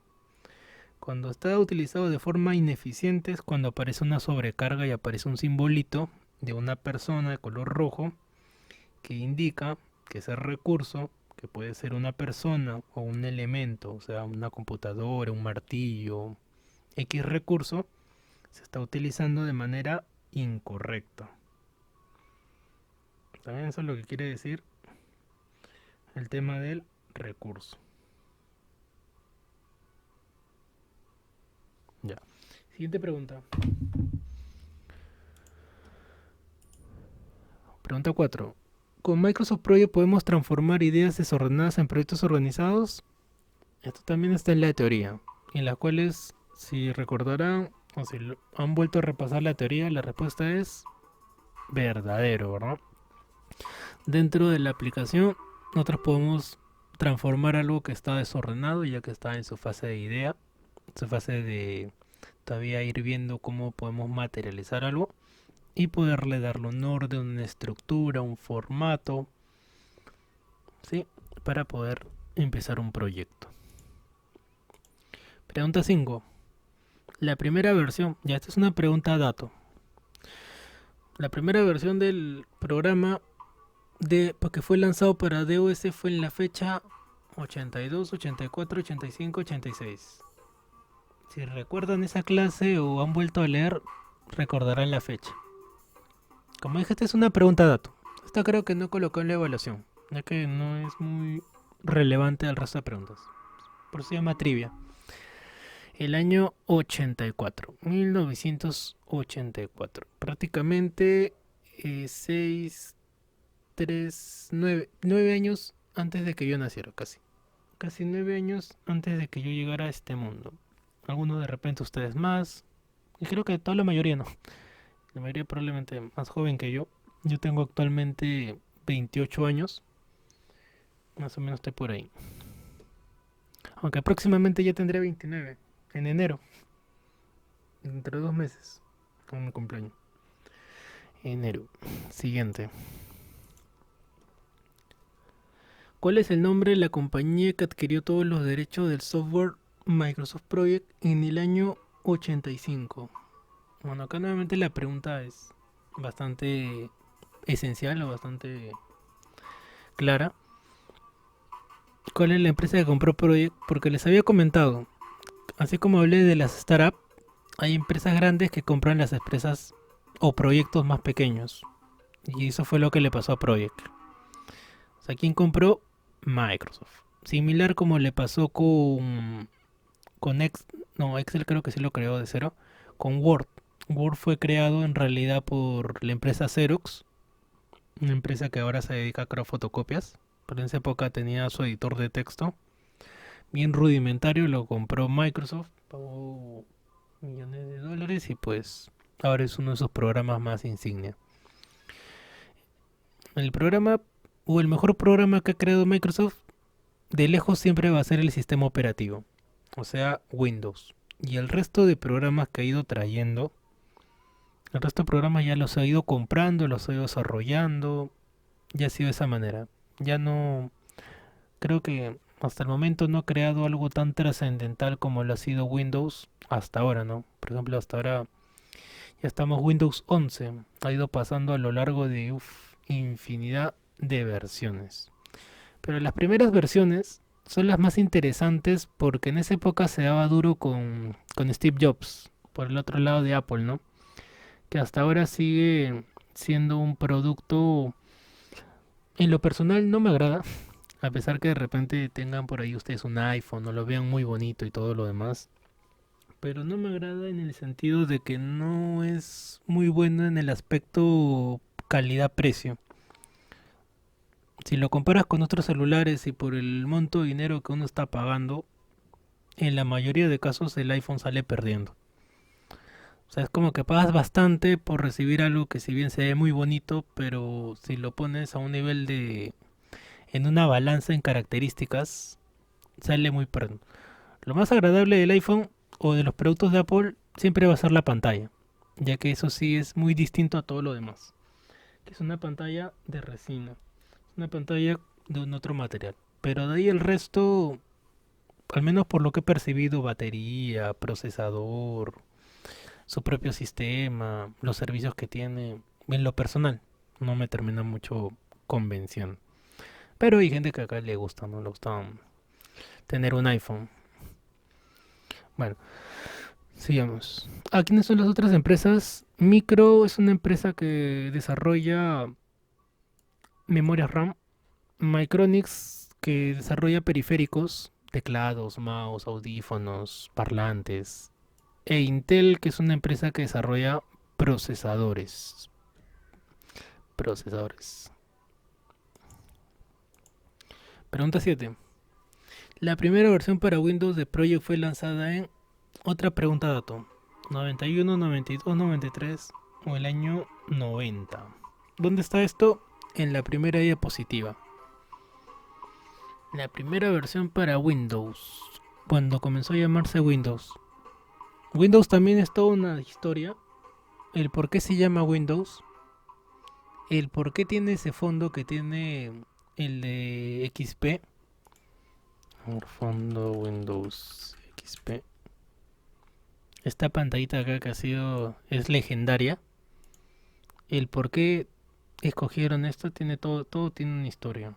[SPEAKER 1] Cuando está utilizado de forma ineficiente es cuando aparece una sobrecarga y aparece un simbolito de una persona de color rojo que indica que ese recurso, que puede ser una persona o un elemento, o sea, una computadora, un martillo, X recurso, se está utilizando de manera incorrecta. También eso es lo que quiere decir el tema del recurso. Ya. Siguiente pregunta. Pregunta 4. Con Microsoft Project podemos transformar ideas desordenadas en proyectos organizados. Esto también está en la teoría, en las cuales, si recordarán o si han vuelto a repasar la teoría, la respuesta es verdadero, ¿verdad? Dentro de la aplicación, nosotros podemos transformar algo que está desordenado, ya que está en su fase de idea, su fase de todavía ir viendo cómo podemos materializar algo y poderle darle un orden, una estructura, un formato, ¿sí? Para poder empezar un proyecto. Pregunta 5. La primera versión, ya esta es una pregunta dato. La primera versión del programa porque fue lanzado para DOS fue en la fecha 82, 84, 85, 86. Si recuerdan esa clase o han vuelto a leer, recordarán la fecha. Como dije, esta es una pregunta dato. Esta creo que no colocó en la evaluación, ya que no es muy relevante al resto de preguntas. Por eso se llama trivia. El año 84, 1984. Prácticamente 6, 3, 9 años antes de que yo naciera, casi. Casi 9 años antes de que yo llegara a este mundo. Algunos de repente ustedes más. Y creo que toda la mayoría no. La mayoría probablemente más joven que yo. Yo tengo actualmente 28 años. Más o menos estoy por ahí. Aunque próximamente ya tendré 29. En enero. Dentro de 2 meses. Con mi cumpleaños. Enero. Siguiente. ¿Cuál es el nombre de la compañía que adquirió todos los derechos del software Microsoft Project en el año 85? Bueno, acá nuevamente la pregunta es bastante esencial o bastante clara. ¿Cuál es la empresa que compró Project? Porque les había comentado, así como hablé de las startups, hay empresas grandes que compran las empresas o proyectos más pequeños. Y eso fue lo que le pasó a Project. O sea, ¿quién compró? Microsoft. Similar como le pasó con Excel creo que sí lo creó de cero. Con Word. Word fue creado en realidad por la empresa Xerox, una empresa que ahora se dedica a crear fotocopias, pero en esa época tenía su editor de texto bien rudimentario, lo compró Microsoft, pagó millones de dólares y pues ahora es uno de sus programas más insignia. El programa o el mejor programa que ha creado Microsoft de lejos siempre va a ser el sistema operativo, o sea, Windows. Y el resto de programas que ha ido trayendo, el resto de programas ya los ha ido comprando, los ha ido desarrollando, ya ha sido de esa manera. Ya no, creo que hasta el momento no ha creado algo tan trascendental como lo ha sido Windows hasta ahora, ¿no? Por ejemplo, hasta ahora ya estamos Windows 11, ha ido pasando a lo largo de infinidad de versiones. Pero las primeras versiones son las más interesantes porque en esa época se daba duro con Steve Jobs, por el otro lado de Apple, ¿no? Que hasta ahora sigue siendo un producto, en lo personal no me agrada, a pesar que de repente tengan por ahí ustedes un iPhone o lo vean muy bonito y todo lo demás. Pero no me agrada en el sentido de que no es muy bueno en el aspecto calidad-precio. Si lo comparas con otros celulares y por el monto de dinero que uno está pagando, en la mayoría de casos el iPhone sale perdiendo. O sea, es como que pagas bastante por recibir algo que si bien se ve muy bonito, pero si lo pones a un nivel de... en una balanza en características, sale muy perdido. Lo más agradable del iPhone o de los productos de Apple siempre va a ser la pantalla, ya que eso sí es muy distinto a todo lo demás. Que es una pantalla de resina, una pantalla de un otro material. Pero de ahí el resto, al menos por lo que he percibido, batería, procesador, su propio sistema, los servicios que tiene, en lo personal, no me termina mucho convenciendo. Pero hay gente que acá le gusta, ¿no? Le gusta tener un iPhone. Bueno, sigamos. ¿Quiénes son las otras empresas? Micro es una empresa que desarrolla memorias RAM. Micronix que desarrolla periféricos, teclados, mouse, audífonos, parlantes. E Intel que es una empresa que desarrolla procesadores. Procesadores. Pregunta 7. La primera versión para Windows de Project fue lanzada en... Otra pregunta dato. 91, 92, 93 o el año 90. ¿Dónde está esto? En la primera diapositiva. La primera versión para Windows. Cuando comenzó a llamarse Windows. Windows también es toda una historia. El por qué se llama Windows. El por qué tiene ese fondo que tiene el de XP. Fondo Windows XP. Esta pantallita acá que ha sido... es legendaria. El por qué escogieron esto, tiene todo tiene una historia.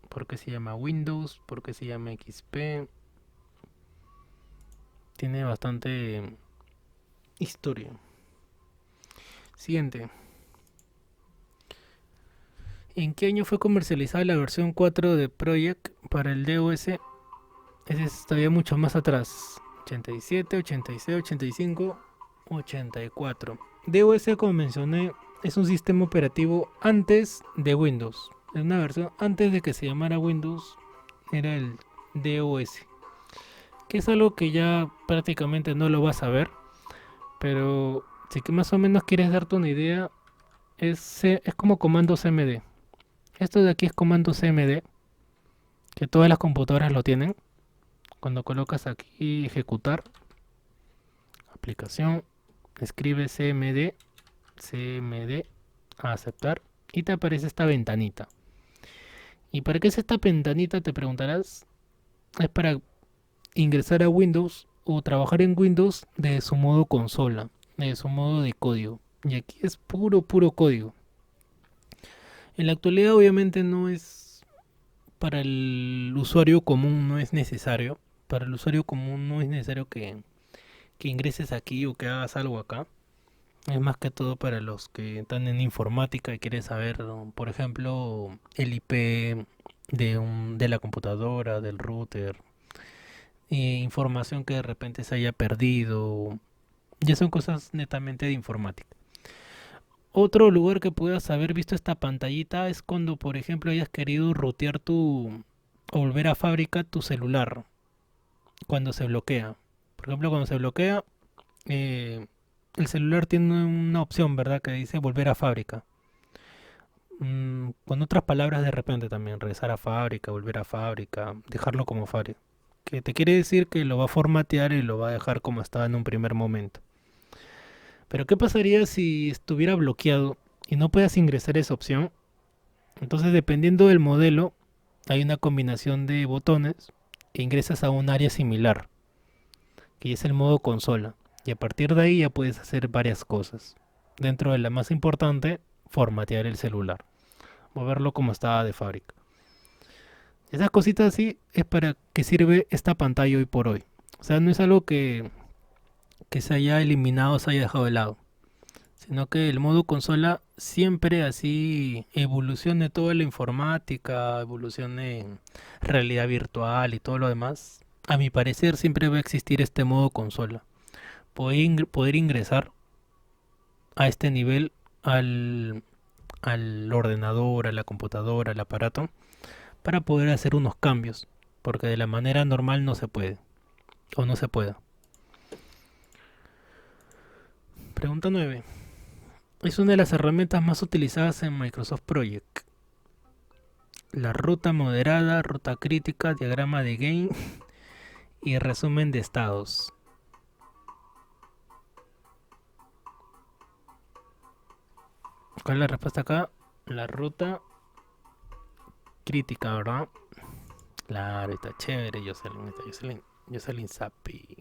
[SPEAKER 1] ¿Por qué se llama Windows? ¿Por qué se llama XP? Tiene bastante historia. Siguiente. ¿En qué año fue comercializada la versión 4 de Project para el DOS? Ese es todavía mucho más atrás. 87, 86, 85, 84. DOS, como mencioné, es un sistema operativo antes de Windows. Es una versión antes de que se llamara Windows. Era el DOS. Que es algo que ya prácticamente no lo vas a ver. Pero si que más o menos quieres darte una idea, es como comando CMD. Esto de aquí es comando CMD, que todas las computadoras lo tienen. Cuando colocas aquí ejecutar, aplicación, escribe CMD, a aceptar y te aparece esta ventanita. ¿Y para qué es esta ventanita? Te preguntarás. Es para ingresar a Windows o trabajar en Windows de su modo consola, de su modo de código. Y aquí es puro código. En la actualidad obviamente no es para el usuario común, no es necesario. Para el usuario común no es necesario que ingreses aquí o que hagas algo acá. Es más que todo para los que están en informática y quieren saber, por ejemplo, el IP de la computadora, del router, información que de repente se haya perdido. Ya son cosas netamente de informática. Otro lugar que puedas haber visto esta pantallita es cuando, por ejemplo, hayas querido rutear o volver a fábrica tu celular cuando se bloquea. Por ejemplo, cuando se bloquea, eh, el celular tiene una opción, ¿verdad? Que dice volver a fábrica. Con otras palabras de repente también, regresar a fábrica, volver a fábrica, dejarlo como fábrica. Que te quiere decir que lo va a formatear y lo va a dejar como estaba en un primer momento. Pero ¿qué pasaría si estuviera bloqueado y no puedas ingresar esa opción? Entonces, dependiendo del modelo, hay una combinación de botones e ingresas a un área similar, que es el modo consola. Y a partir de ahí ya puedes hacer varias cosas. Dentro de la más importante, formatear el celular, moverlo como estaba de fábrica. Esas cositas así es para que sirve esta pantalla hoy por hoy. O sea, no es algo que se haya eliminado, se haya dejado de lado, sino que el modo consola siempre así evolucione toda la informática, evolucione realidad virtual y todo lo demás. A mi parecer siempre va a existir este modo consola. Poder ingresar a este nivel al ordenador, a la computadora, al aparato, para poder hacer unos cambios, porque de la manera normal no se puede, o no se pueda. Pregunta 9. Es una de las herramientas más utilizadas en Microsoft Project. La ruta moderada, ruta crítica, diagrama de gain y resumen de estados. ¿Cuál es la respuesta acá? La ruta crítica, ¿verdad? Claro, está chévere, Jocelyn Sapi.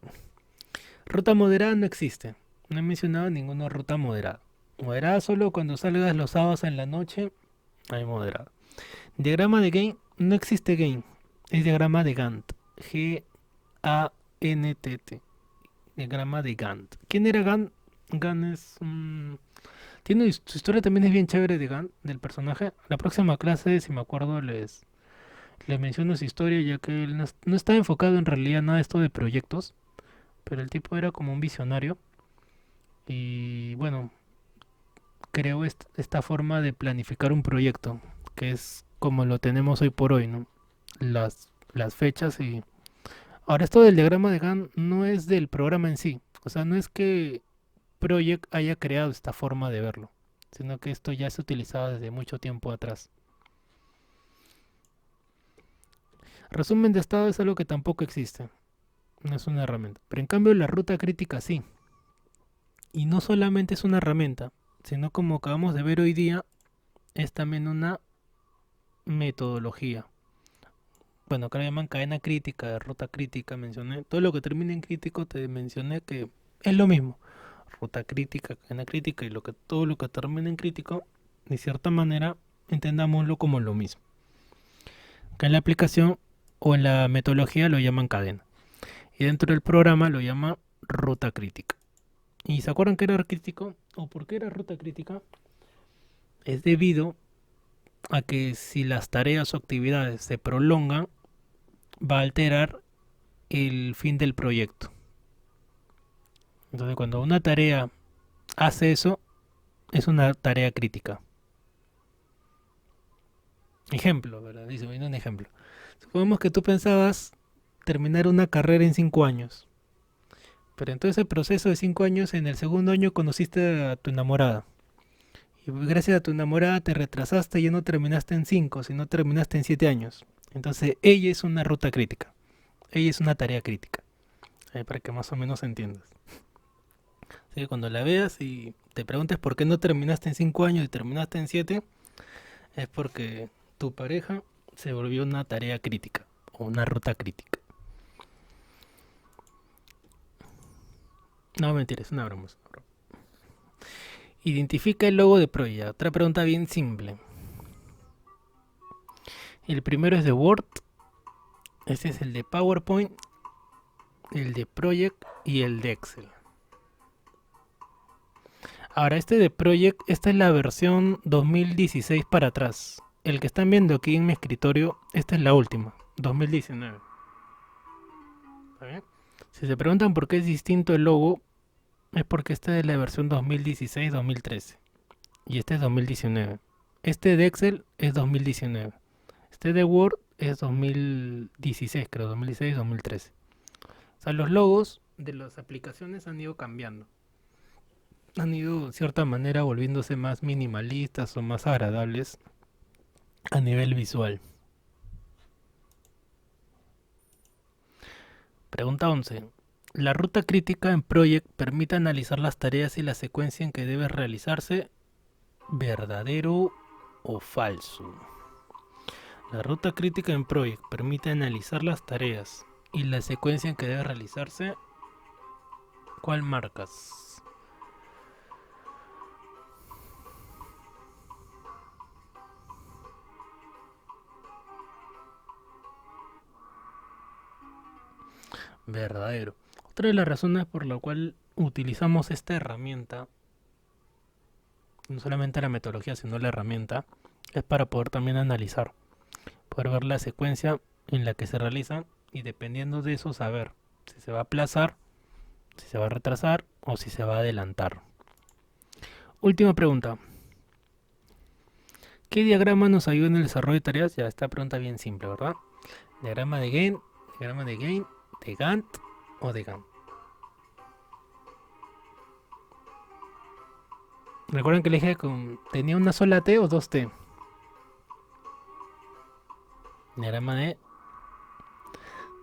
[SPEAKER 1] Ruta moderada no existe. No he mencionado ninguna ruta moderada. Moderada solo cuando salgas los sábados en la noche, hay moderada. Diagrama de gain, no existe gain. Es diagrama de Gantt. Gantt. Diagrama de Gantt. ¿Quién era Gantt? Gantt es tiene su historia también es bien chévere de Gantt, del personaje. La próxima clase, si me acuerdo, les menciono su historia, ya que él no está enfocado en realidad en nada de esto de proyectos, pero el tipo era como un visionario y bueno, creó esta forma de planificar un proyecto, que es como lo tenemos hoy por hoy, ¿no? Las fechas y... Ahora, esto del diagrama de Gantt no es del programa en sí, o sea, no es que Project haya creado esta forma de verlo, sino que esto ya se utilizaba desde mucho tiempo atrás. Resumen de estado es algo que tampoco existe, no es una herramienta. Pero en cambio la ruta crítica sí. Y no solamente es una herramienta, sino como acabamos de ver hoy día, es también una metodología. Bueno, acá le llaman cadena crítica, ruta crítica, mencioné. Todo lo que termine en crítico te mencioné que es lo mismo. Ruta crítica, cadena crítica y todo lo que termine en crítico de cierta manera, entendámoslo como lo mismo. Acá en la aplicación o en la metodología lo llaman cadena. Y dentro del programa lo llama ruta crítica. ¿Y se acuerdan que era crítico? ¿O por qué era ruta crítica? Es debido a que si las tareas o actividades se prolongan, va a alterar el fin del proyecto. Entonces, cuando una tarea hace eso, es una tarea crítica. Ejemplo, ¿verdad? Dice, viene un ejemplo. Supongamos que tú pensabas terminar una carrera en 5 años. Pero en todo ese proceso de 5 años, en el segundo año conociste a tu enamorada. Y gracias a tu enamorada te retrasaste y ya no terminaste en 5, sino terminaste en 7 años. Entonces, ella es una ruta crítica. Ella es una tarea crítica. Para que más o menos entiendas. Así que cuando la veas y te preguntes por qué no terminaste en 5 años y terminaste en 7, es porque tu pareja se volvió una tarea crítica o una ruta crítica. No, mentira, es una broma. Identifica el logo de Proya. Otra pregunta bien simple. El primero es de Word. Este es el de PowerPoint, el de Project y el de Excel. Ahora, este de Project, esta es la versión 2016 para atrás. El que están viendo aquí en mi escritorio, esta es la última, 2019. ¿Está bien? Si se preguntan por qué es distinto el logo, es porque esta es la versión 2016-2013 y este es 2019. Este de Excel es 2019. Este de Word es 2016, creo, 2016-2013. O sea, los logos de las aplicaciones han ido cambiando. Han ido, de cierta manera, volviéndose más minimalistas o más agradables a nivel visual. Pregunta 11. La ruta crítica en Project permite analizar las tareas y la secuencia en que debe realizarse. ¿Verdadero o falso? La ruta crítica en Project permite analizar las tareas y la secuencia en que debe realizarse. ¿Cuál marcas? Verdadero. Otra de las razones por la cual utilizamos esta herramienta, no solamente la metodología, sino la herramienta, es para poder también analizar, poder ver la secuencia en la que se realizan y dependiendo de eso saber si se va a aplazar, si se va a retrasar o si se va a adelantar. Última pregunta. ¿Qué diagrama nos ayuda en el desarrollo de tareas? Ya, esta pregunta bien simple, ¿verdad? Diagrama de de Gantt o de Gantt. Recuerden que le dije que tenía una sola T o dos T. Diagrama de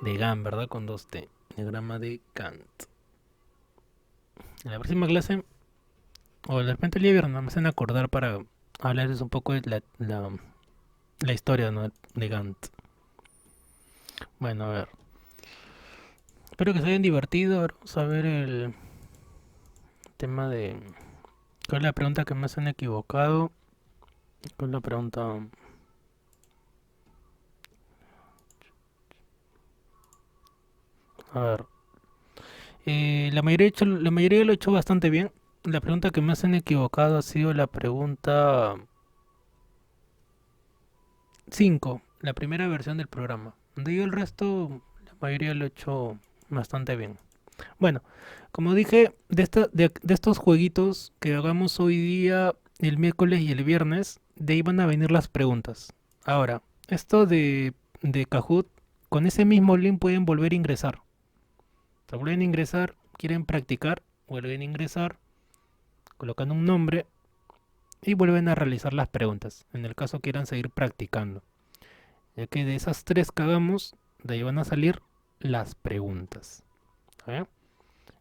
[SPEAKER 1] Gantt, ¿verdad? Con dos T. Diagrama de Gantt. En la próxima clase, o de repente el día viernes, me hacen acordar para hablarles un poco de la historia, ¿no?, de Gantt. Bueno, a ver. Espero que se hayan divertido. Vamos a ver el tema de... ¿Cuál es la pregunta que más han equivocado? ¿Cuál es la pregunta? A ver. La mayoría lo he hecho bastante bien. La pregunta que más han equivocado ha sido la pregunta 5, la primera versión del programa. De ahí el resto, la mayoría lo he hecho bastante bien. Bueno, como dije, de estos jueguitos que hagamos hoy día, el miércoles y el viernes, de ahí van a venir las preguntas. Ahora, esto de Kahoot, con ese mismo link pueden volver a ingresar. O sea, vuelven a ingresar, quieren practicar, vuelven a ingresar, colocan un nombre y vuelven a realizar las preguntas. En el caso quieran seguir practicando. Ya que de esas tres que hagamos, de ahí van a salir las preguntas. ¿Eh?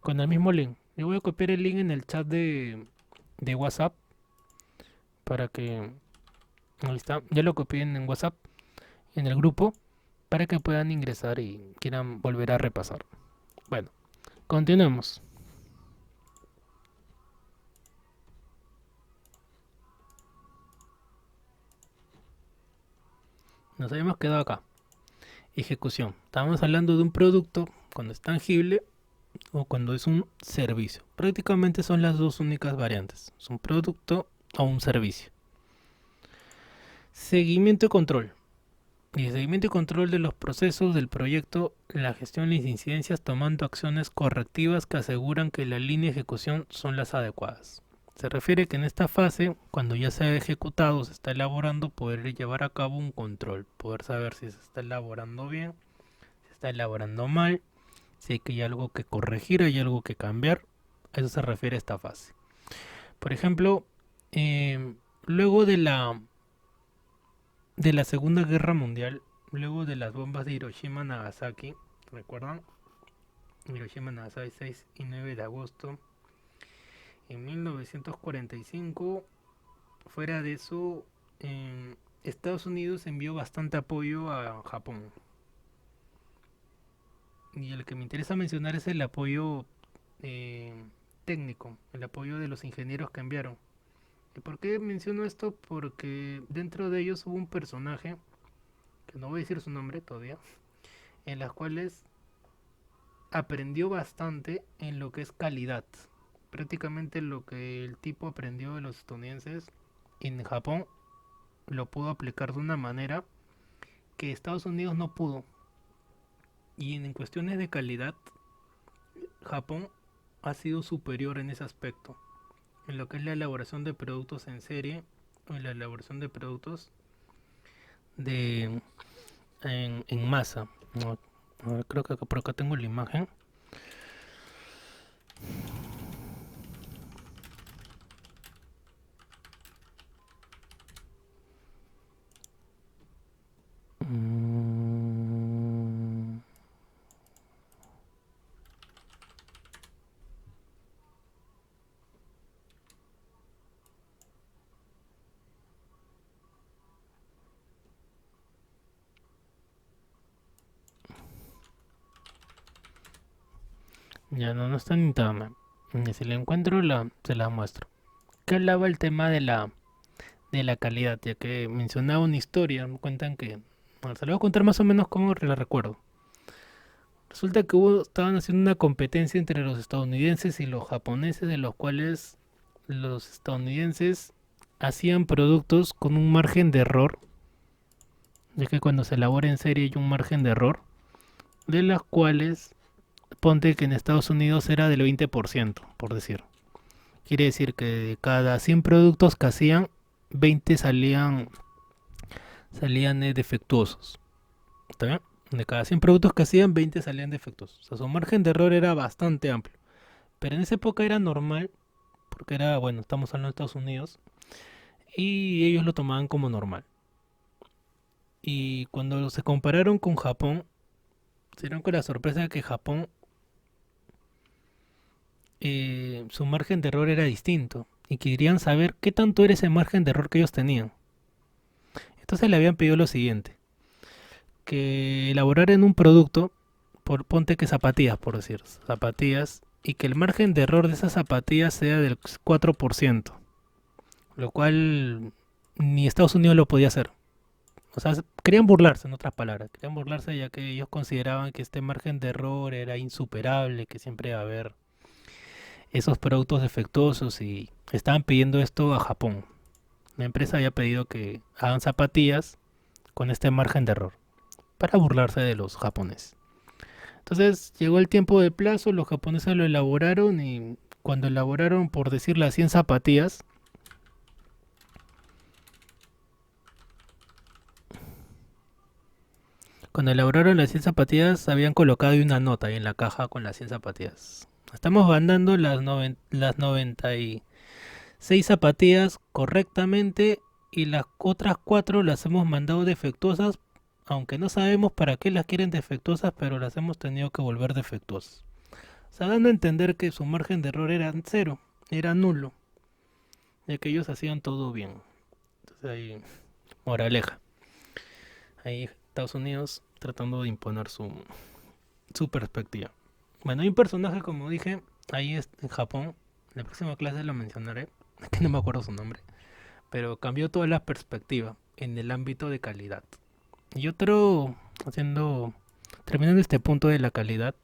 [SPEAKER 1] Con el mismo link. Yo voy a copiar el link en el chat de WhatsApp para que... Ahí está. Ya lo copié en WhatsApp, en el grupo, para que puedan ingresar y quieran volver a repasar. Bueno, continuemos. Nos habíamos quedado acá. Ejecución. Estábamos hablando de un producto cuando es tangible o cuando es un servicio. Prácticamente son las dos únicas variantes. Es un producto o un servicio. Seguimiento y control. Y el seguimiento y control de los procesos del proyecto, la gestión de las incidencias tomando acciones correctivas que aseguran que la línea de ejecución son las adecuadas. Se refiere que en esta fase, cuando ya se ha ejecutado, se está elaborando, poder llevar a cabo un control, poder saber si se está elaborando bien, si se está elaborando mal, si hay algo que corregir, hay algo que cambiar. A eso se refiere esta fase. Por ejemplo, luego de la Segunda Guerra Mundial, luego de las bombas de Hiroshima y Nagasaki, ¿recuerdan? Hiroshima y Nagasaki, 6 y 9 de agosto. En 1945, fuera de eso, Estados Unidos envió bastante apoyo a Japón. Y el que me interesa mencionar es el apoyo técnico, el apoyo de los ingenieros que enviaron. ¿Y por qué menciono esto? Porque dentro de ellos hubo un personaje, que no voy a decir su nombre todavía, en las cuales aprendió bastante en lo que es calidad. Prácticamente lo que el tipo aprendió de los estadounidenses en Japón lo pudo aplicar de una manera que Estados Unidos no pudo. Y en cuestiones de calidad, Japón ha sido superior en ese aspecto. En lo que es la elaboración de productos en serie o en la elaboración de productos de en masa. No, creo que por acá tengo la imagen. Mm, ya no está en internet. Si la encuentro, se la muestro. Que hablaba el tema de la calidad, ya que mencionaba una historia. Me cuentan que. Bueno, se lo voy a contar más o menos como la recuerdo. Resulta que estaban haciendo una competencia entre los estadounidenses y los japoneses, de los cuales los estadounidenses hacían productos con un margen de error, ya que cuando se elabora en serie hay un margen de error, de las cuales ponte que en Estados Unidos era del 20%, por decir. Quiere decir que de cada 100 productos que hacían, 20 salían defectuosos. ¿Está bien? De cada 100 productos que hacían, 20 salían defectuosos. O sea, su margen de error era bastante amplio. Pero en esa época era normal, porque era, bueno, estamos hablando de Estados Unidos, y ellos lo tomaban como normal. Y cuando se compararon con Japón, se dieron con la sorpresa de que Japón, su margen de error era distinto. Y querían saber qué tanto era ese margen de error que ellos tenían. Entonces le habían pedido lo siguiente: que elaboraran un producto, ponte que zapatillas, por decir, zapatillas, y que el margen de error de esas zapatillas sea del 4%, lo cual ni Estados Unidos lo podía hacer. O sea, querían burlarse, en otras palabras, querían burlarse ya que ellos consideraban que este margen de error era insuperable, que siempre iba a haber esos productos defectuosos y estaban pidiendo esto a Japón. La empresa había pedido que hagan zapatillas con este margen de error para burlarse de los japoneses. Entonces llegó el tiempo de plazo, los japoneses lo elaboraron y cuando elaboraron, por decir, las 100 zapatillas, cuando elaboraron las 100 zapatillas habían colocado ahí una nota ahí en la caja con las 100 zapatillas. Estamos mandando las 96 zapatillas correctamente y las otras 4 las hemos mandado defectuosas, aunque no sabemos para qué las quieren defectuosas, pero las hemos tenido que volver defectuosas. O sea, dando a entender que su margen de error era cero, era nulo, ya que ellos hacían todo bien. Entonces ahí, moraleja. Ahí Estados Unidos tratando de imponer su perspectiva. Bueno, hay un personaje, como dije, ahí en Japón. En la próxima clase lo mencionaré, que no me acuerdo su nombre, pero cambió toda la perspectiva en el ámbito de calidad. Y otro, haciendo, terminando este punto de la calidad,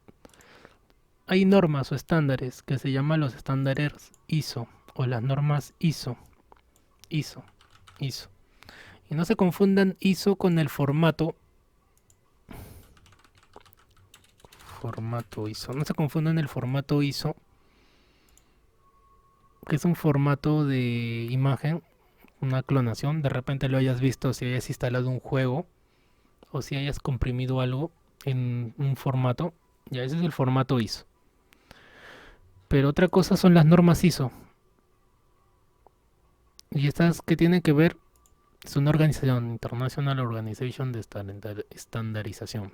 [SPEAKER 1] hay normas o estándares que se llaman los estándares ISO o las normas ISO, ISO, ISO. Y no se confundan ISO con el formato ISO. No se confundan el formato ISO, que es un formato de imagen, una clonación. De repente lo hayas visto si hayas instalado un juego o si hayas comprimido algo en un formato. Ya ese es el formato ISO. Pero otra cosa son las normas ISO. Y estas que tienen que ver, es una organización, International Organization de Estandarización,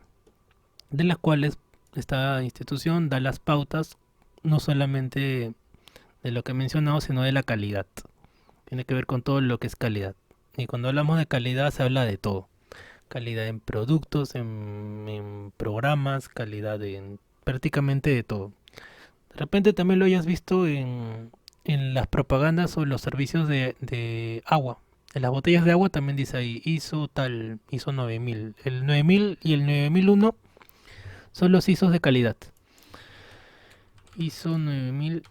[SPEAKER 1] de las cuales esta institución da las pautas no solamente de lo que he mencionado, sino de la calidad. Tiene que ver con todo lo que es calidad. Y cuando hablamos de calidad se habla de todo. Calidad en productos, en programas, calidad en prácticamente de todo. De repente también lo hayas visto en las propagandas o los servicios de agua. En las botellas de agua también dice ahí ISO tal, ISO 9000. El 9000 y el 9001 son los ISOs de calidad. ISO 9000,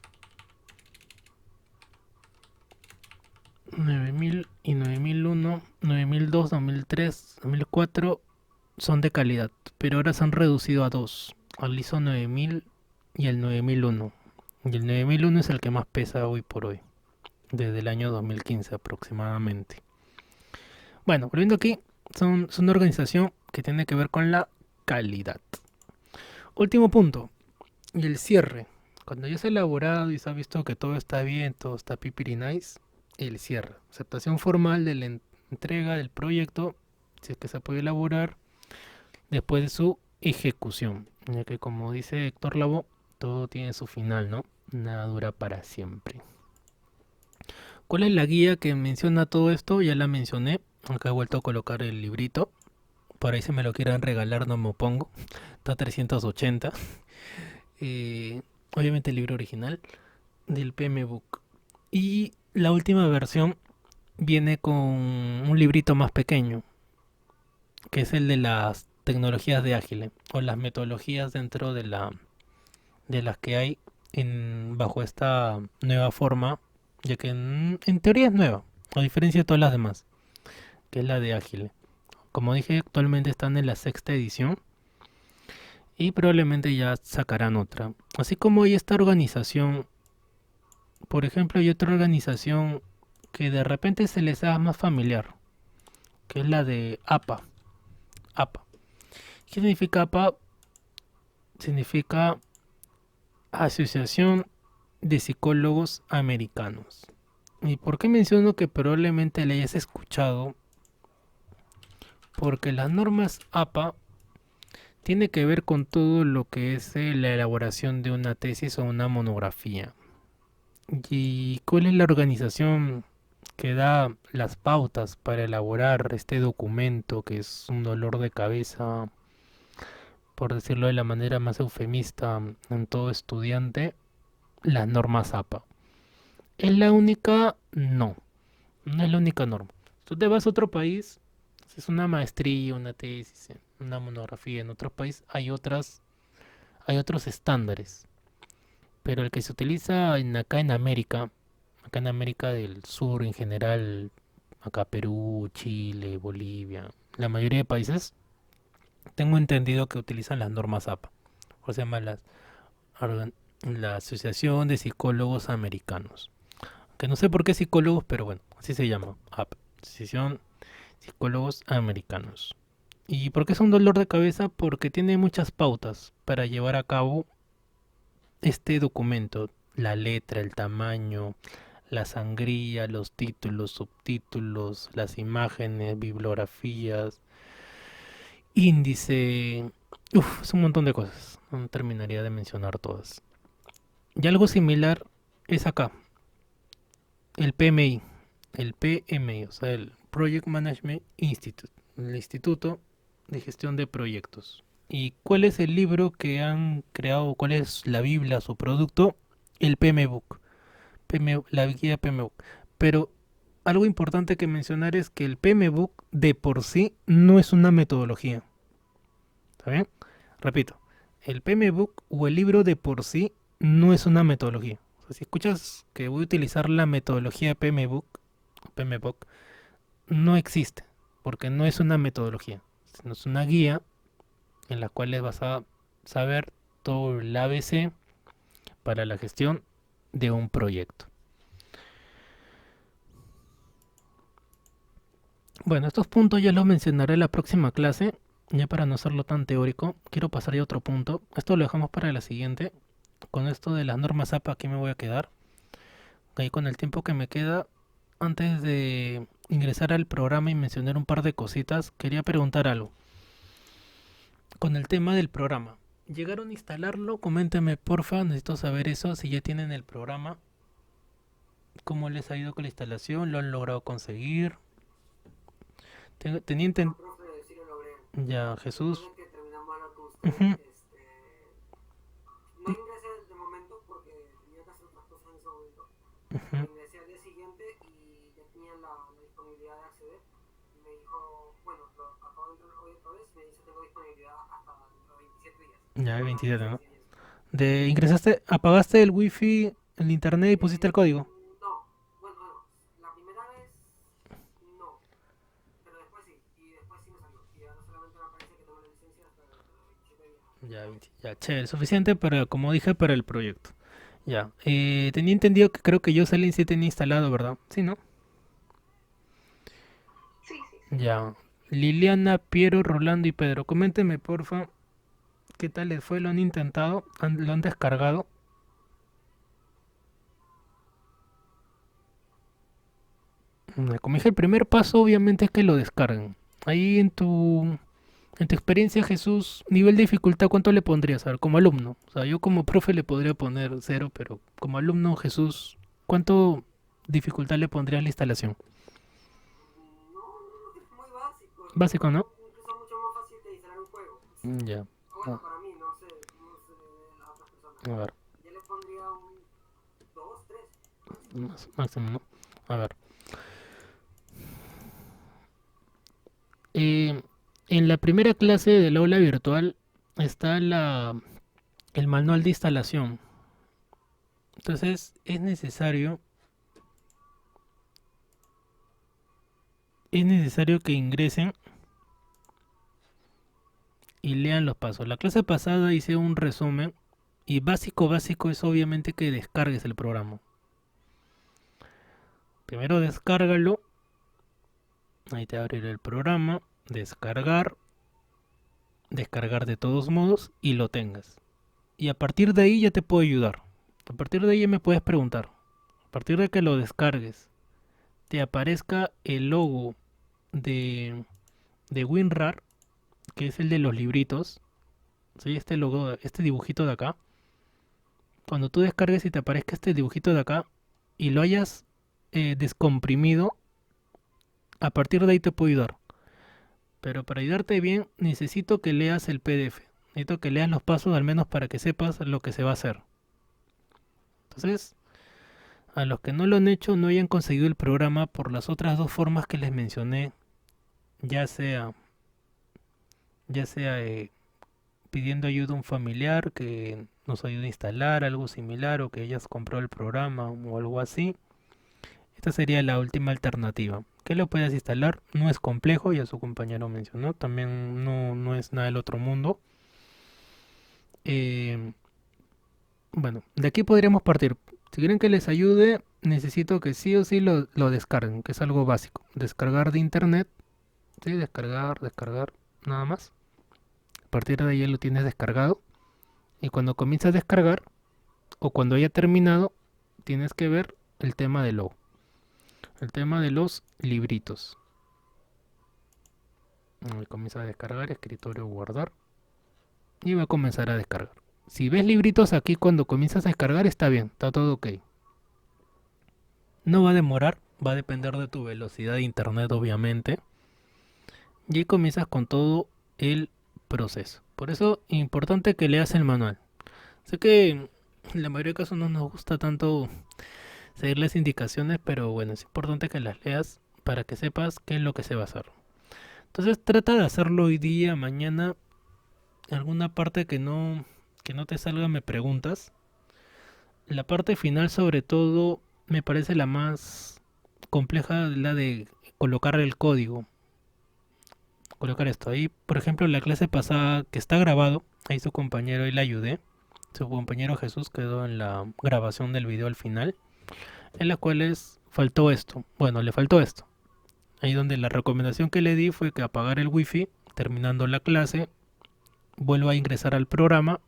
[SPEAKER 1] 9000 y 9001, 9002, 2003, 2004 son de calidad, pero ahora se han reducido a dos, al ISO 9000 y el 9001. Y el 9001 es el que más pesa hoy por hoy, desde el año 2015 aproximadamente. Bueno, volviendo aquí, son una organización que tiene que ver con la calidad. Último punto, y el cierre. Cuando ya se ha elaborado y se ha visto que todo está bien, todo está pipiri nice, el cierre. Aceptación formal de la entrega del proyecto, si es que se puede elaborar, después de su ejecución. Ya que como dice Héctor Lavoe, todo tiene su final, ¿no? Nada dura para siempre. ¿Cuál es la guía que menciona todo esto? Ya la mencioné. Acá he vuelto a colocar el librito. Por ahí si me lo quieran regalar no me opongo. Está a 380. Obviamente el libro original del PM Book. Y la última versión viene con un librito más pequeño, que es el de las tecnologías de Agile o las metodologías dentro de las que hay bajo esta nueva forma, ya que en teoría es nueva, a diferencia de todas las demás, que es la de Agile. Como dije, actualmente están en la sexta edición y probablemente ya sacarán otra. Así como hay esta organización, por ejemplo, hay otra organización que de repente se les haga más familiar, que es la de APA. APA. ¿Qué significa APA? Significa Asociación de Psicólogos Americanos. ¿Y por qué menciono que probablemente le hayas escuchado? Porque las normas APA tiene que ver con todo lo que es la elaboración de una tesis o una monografía. ¿Y cuál es la organización que da las pautas para elaborar este documento que es un dolor de cabeza, por decirlo de la manera más eufemista, en todo estudiante? Las normas APA. ¿Es la única? No, no es la única norma. Tú te vas a otro país, si es una maestría, una tesis, una monografía en otro país, hay otros estándares. Pero el que se utiliza acá en América del Sur en general, acá Perú, Chile, Bolivia, la mayoría de países, tengo entendido que utilizan las normas APA, o se llama la Asociación de Psicólogos Americanos. Que no sé por qué psicólogos, pero bueno, así se llama, APA, Asociación de Psicólogos Americanos. ¿Y por qué es un dolor de cabeza? Porque tiene muchas pautas para llevar a cabo este documento, la letra, el tamaño, la sangría, los títulos, subtítulos, las imágenes, bibliografías, índice. Uf, es un montón de cosas. No terminaría de mencionar todas. Y algo similar es acá, el PMI. El PMI, o sea, el Project Management Institute, el Instituto de Gestión de Proyectos. ¿Y cuál es el libro que han creado? ¿Cuál es la Biblia, su producto? El PM Book. La guía PM Book. Pero algo importante que mencionar es que el PMBOK de por sí no es una metodología. ¿Está bien? Repito, el PMBOK o el libro de por sí no es una metodología. O sea, si escuchas que voy a utilizar la metodología PMBOK, no existe, porque no es una metodología, sino es una guía en la cual vas a saber todo el ABC para la gestión de un proyecto. Bueno, estos puntos ya los mencionaré en la próxima clase, ya para no hacerlo tan teórico. Quiero pasar ya a otro punto. Esto lo dejamos para la siguiente. Con esto de las normas APA aquí me voy a quedar. Ahí con el tiempo que me queda, antes de ingresar al programa y mencionar un par de cositas, quería preguntar algo. Con el tema del programa, ¿llegaron a instalarlo? Coméntame porfa, necesito saber eso, si ya tienen el programa. ¿Cómo les ha ido con la instalación? ¿Lo han logrado conseguir? Tenía
[SPEAKER 2] No,
[SPEAKER 1] entendido...
[SPEAKER 2] profe, sí lo logré.
[SPEAKER 1] Ya, Jesús.
[SPEAKER 2] Después de que terminamos la Tuesday,
[SPEAKER 1] Ujú,
[SPEAKER 2] no ingresé de momento porque tenía que hacer otras cosas en ese momento. Pero
[SPEAKER 1] ujú.
[SPEAKER 2] ingresé al día siguiente y ya tenía la disponibilidad de acceder. Y me dijo, bueno, acabo de entrar hoy otra vez, me dice tengo disponibilidad hasta dentro de 27 días.
[SPEAKER 1] Ya,
[SPEAKER 2] Por la
[SPEAKER 1] 27, ¿no?
[SPEAKER 2] licencia y eso.
[SPEAKER 1] Ingresaste, apagaste el wifi, el internet y pusiste el código.
[SPEAKER 2] No, bueno, la primera vez no, pero después sí, y después sí me salió. Y ahora solamente me aparece que tengo la licencia hasta dentro de 27 días.
[SPEAKER 1] Ya, ya, chévere, suficiente para, como dije, para el proyecto. Ya, tenía entendido que creo que yo Jocelyn sí tenía instalado, ¿verdad? Sí, ¿no?
[SPEAKER 2] Sí, sí, sí.
[SPEAKER 1] Ya. Liliana, Piero, Rolando y Pedro, coméntenme, porfa, ¿qué tal les fue? ¿Lo han intentado? ¿Lo han descargado? Como dije, el primer paso obviamente es que lo descarguen. Ahí en tu experiencia, Jesús, nivel de dificultad, ¿cuánto le pondrías? A ver, como alumno. O sea, yo como profe le podría poner cero, pero como alumno, Jesús, ¿cuánto dificultad le pondrías a la instalación?
[SPEAKER 2] No, es muy básico, es
[SPEAKER 1] Básico, ¿no?
[SPEAKER 2] incluso mucho más fácil que instalar un juego.
[SPEAKER 1] Ya.
[SPEAKER 2] O bueno,
[SPEAKER 1] Ah,
[SPEAKER 2] para mí, no sé de las otras personas.
[SPEAKER 1] a ver,
[SPEAKER 2] Yo le pondría un 2 3 máximo.
[SPEAKER 1] máximo, ¿no? A ver. Eh, en la primera clase del aula virtual está el manual de instalación. Entonces es necesario que ingresen y lean los pasos. La clase pasada hice un resumen y básico es obviamente que descargues el programa. Primero descárgalo, ahí te abrirá el programa, descargar de todos modos y lo tengas. Y a partir de ahí ya te puedo ayudar. A partir de ahí ya me puedes preguntar. A partir de que lo descargues, te aparezca el logo de WinRAR, que es el de los libritos. ¿Sí? Este logo, este dibujito de acá. Cuando tú descargues y te aparezca este dibujito de acá y lo hayas descomprimido, a partir de ahí te puedo ayudar. Pero para ayudarte bien, necesito que leas el PDF. Necesito que leas los pasos al menos para que sepas lo que se va a hacer. Entonces, a los que no lo han hecho, no hayan conseguido el programa por las otras dos formas que les mencioné, ya sea, ya sea pidiendo ayuda a un familiar que nos ayude a instalar algo similar o que hayas comprado el programa o algo así. Esta sería la última alternativa. Que lo puedas instalar, no es complejo, ya su compañero mencionó, también no es nada del otro mundo. Eh, bueno, de aquí podríamos partir. Si quieren que les ayude, necesito que sí o sí lo descarguen, que es algo básico. Descargar de internet, sí, descargar, nada más. A partir de ahí ya lo tienes descargado. Y cuando comienza a descargar, o cuando haya terminado, tienes que ver el tema de el tema de los libritos. Comienza a descargar, escritorio, guardar. Y va a comenzar a descargar. Si ves libritos aquí cuando comienzas a descargar, está bien, está todo ok. No va a demorar, va a depender de tu velocidad de internet, obviamente. Y ahí comienzas con todo el proceso. Por eso, importante que leas el manual. Sé que en la mayoría de casos no nos gusta tanto seguir las indicaciones, pero bueno, es importante que las leas para que sepas qué es lo que se va a hacer. Entonces trata de hacerlo hoy día, mañana, alguna parte que no te salga me preguntas. La parte final sobre todo me parece la más compleja, la de colocar el código. Colocar esto ahí, por ejemplo, en la clase pasada que está grabado, ahí su compañero, y le ayudé. Su compañero Jesús quedó en la grabación del video al final, en la cual faltó esto. Bueno, le faltó esto. Ahí donde la recomendación que le di fue que apagar el wifi, terminando la clase, vuelva a ingresar al programa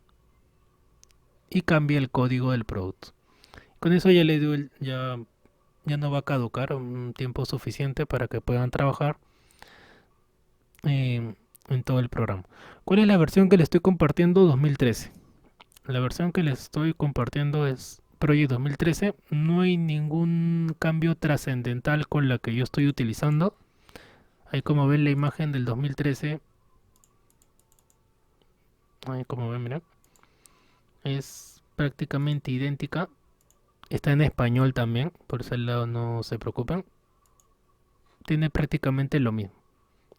[SPEAKER 1] y cambie el código del producto. Con eso ya le dio ya no va a caducar un tiempo suficiente para que puedan trabajar en todo el programa. ¿Cuál es la versión que le estoy compartiendo? 2013. La versión que les estoy compartiendo es Project 2013. No hay ningún cambio trascendental con la que yo estoy utilizando. Ahí como ven la imagen del 2013. Ahí como ven, mira. Es prácticamente idéntica. Está en español también. Por ese lado no se preocupen. Tiene prácticamente lo mismo.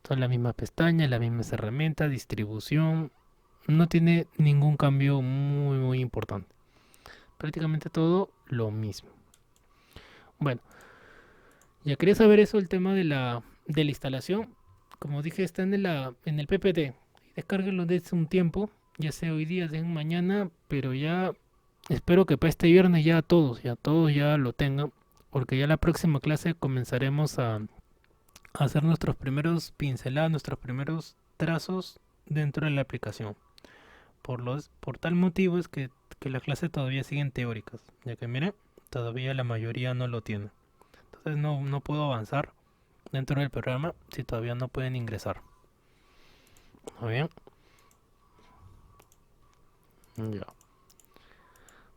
[SPEAKER 1] Son las mismas pestañas, las mismas herramientas, distribución. No tiene ningún cambio muy importante. Prácticamente todo lo mismo. Bueno, ya quería saber eso, el tema de la instalación. Como dije, está en el PPT. Descárguenlo desde un tiempo, ya sea hoy día, sea mañana, pero ya espero que para este viernes ya todos ya lo tengan, porque ya la próxima clase comenzaremos a hacer nuestros primeros pinceladas, nuestros primeros trazos dentro de la aplicación. Por tal motivo es que las clases todavía siguen teóricas, ya que miren, todavía la mayoría no lo tiene. Entonces no puedo avanzar dentro del programa si todavía no pueden ingresar. ¿Muy bien? Ya.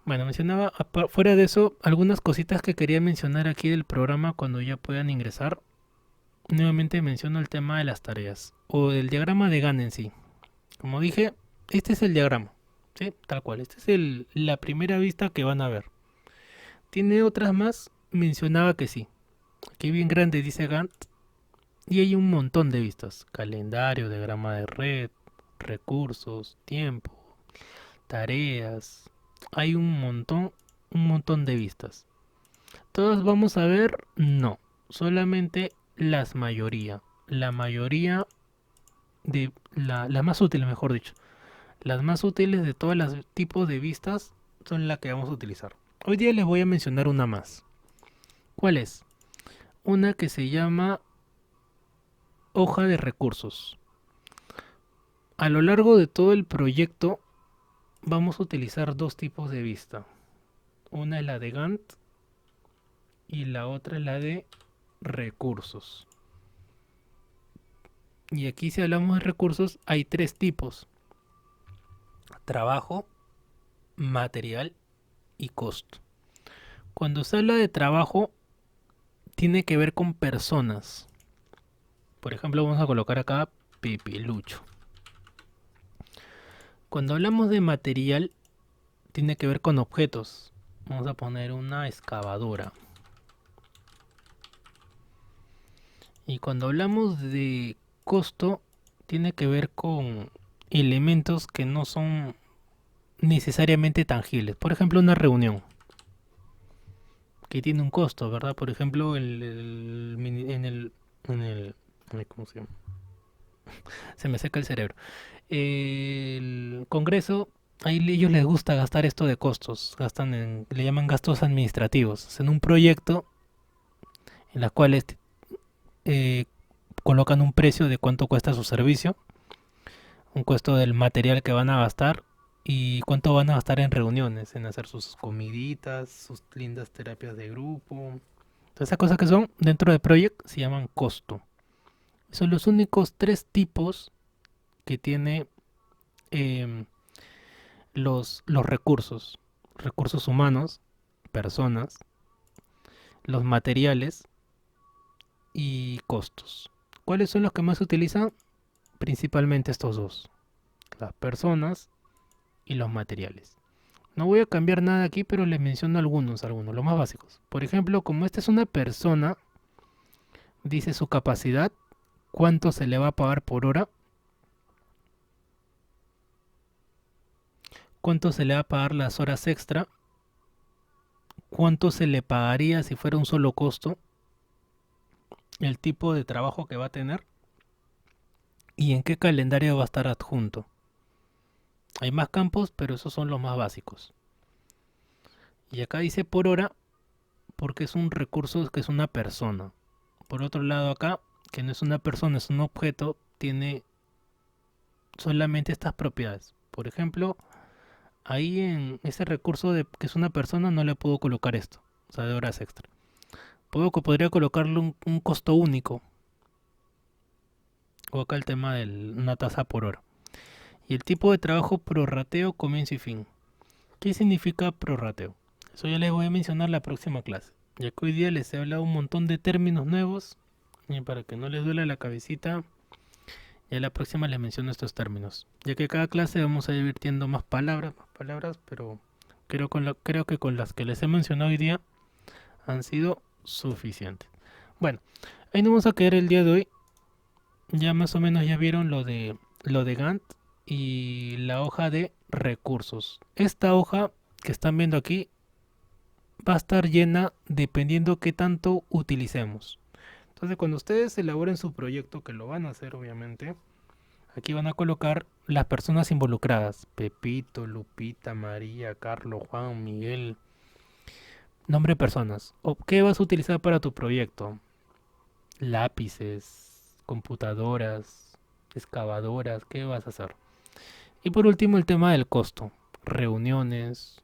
[SPEAKER 1] Bueno, mencionaba, fuera de eso, algunas cositas que quería mencionar aquí del programa cuando ya puedan ingresar. Nuevamente menciono el tema de las tareas o del diagrama de Gantt en sí. Como dije, este es el diagrama, ¿sí? Tal cual, esta es la primera vista que van a ver. ¿Tiene otras más? Mencionaba que sí. Aquí bien grande dice Gantt y hay un montón de vistas. Calendario, diagrama de red, recursos, tiempo, tareas. Hay un montón de vistas. ¿Todas vamos a ver? No, solamente las mayoría. La mayoría de las más útiles, mejor dicho. Las más útiles de todos los tipos de vistas son las que vamos a utilizar. Hoy día les voy a mencionar una más. ¿Cuál es? Una que se llama hoja de recursos. A lo largo de todo el proyecto vamos a utilizar dos tipos de vista. Una es la de Gantt y la otra es la de recursos. Y aquí si hablamos de recursos hay tres tipos: trabajo, material y costo. Cuando se habla de trabajo tiene que ver con personas. Por ejemplo, vamos a colocar acá Pipilucho. Cuando hablamos de material tiene que ver con objetos. Vamos a poner una excavadora. Y cuando hablamos de costo tiene que ver con elementos que no son necesariamente tangibles. Por ejemplo, una reunión que tiene un costo, ¿verdad? Por ejemplo, ay, ¿cómo se llama? Se me seca el cerebro. El Congreso, ahí ellos les gusta gastar esto de costos, le llaman gastos administrativos. En un proyecto en las cuales eh, colocan un precio de cuánto cuesta su servicio, un costo del material que van a gastar y cuánto van a gastar en reuniones, en hacer sus comiditas, sus lindas terapias de grupo. Todas esas cosas que son dentro de Project se llaman costo. Son los únicos tres tipos que tiene los recursos. Recursos humanos, personas, los materiales y costos. ¿Cuáles son los que más se utilizan? Principalmente estos dos: las personas y los materiales. No voy a cambiar nada aquí, pero les menciono algunos, los más básicos. Por ejemplo, como esta es una persona, dice su capacidad, cuánto se le va a pagar por hora, cuánto se le va a pagar las horas extra, cuánto se le pagaría si fuera un solo costo, el tipo de trabajo que va a tener y en qué calendario va a estar adjunto. Hay más campos, pero esos son los más básicos. Y acá dice por hora porque es un recurso que es una persona. Por otro lado acá, que no es una persona, es un objeto, tiene solamente estas propiedades. Por ejemplo, ahí en ese recurso de que es una persona no le puedo colocar esto, o sea, de horas extra. Podría colocarle un costo único, o acá el tema de una tasa por hora. Y el tipo de trabajo prorrateo, comienzo y fin. ¿Qué significa prorrateo? Eso ya les voy a mencionar la próxima clase. Ya que hoy día les he hablado un montón de términos nuevos, y para que no les duele la cabecita, ya la próxima les menciono estos términos. Ya que cada clase vamos a ir virtiendo más palabras, pero creo que con las que les he mencionado hoy día han sido suficientes. Bueno, ahí nos vamos a quedar el día de hoy. Ya más o menos ya vieron lo de Gantt y la hoja de recursos. Esta hoja que están viendo aquí va a estar llena dependiendo qué tanto utilicemos. Entonces, cuando ustedes elaboren su proyecto, que lo van a hacer obviamente, aquí van a colocar las personas involucradas. Pepito, Lupita, María, Carlos, Juan, Miguel. Nombre de personas. ¿O qué vas a utilizar para tu proyecto? Lápices, computadoras, excavadoras, ¿qué vas a hacer? Y por último el tema del costo. Reuniones,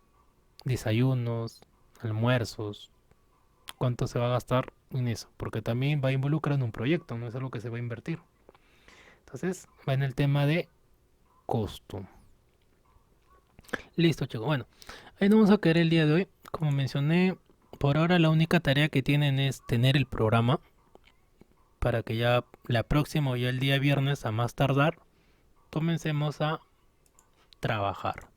[SPEAKER 1] desayunos, almuerzos. ¿Cuánto se va a gastar en eso? Porque también va a involucrar en un proyecto, no es algo que se va a invertir. Entonces va en el tema de costo. Listo, chicos. Bueno, ahí nos vamos a quedar el día de hoy. Como mencioné, por ahora la única tarea que tienen es tener el programa para que ya la próxima o ya el día viernes a más tardar comencemos a trabajar.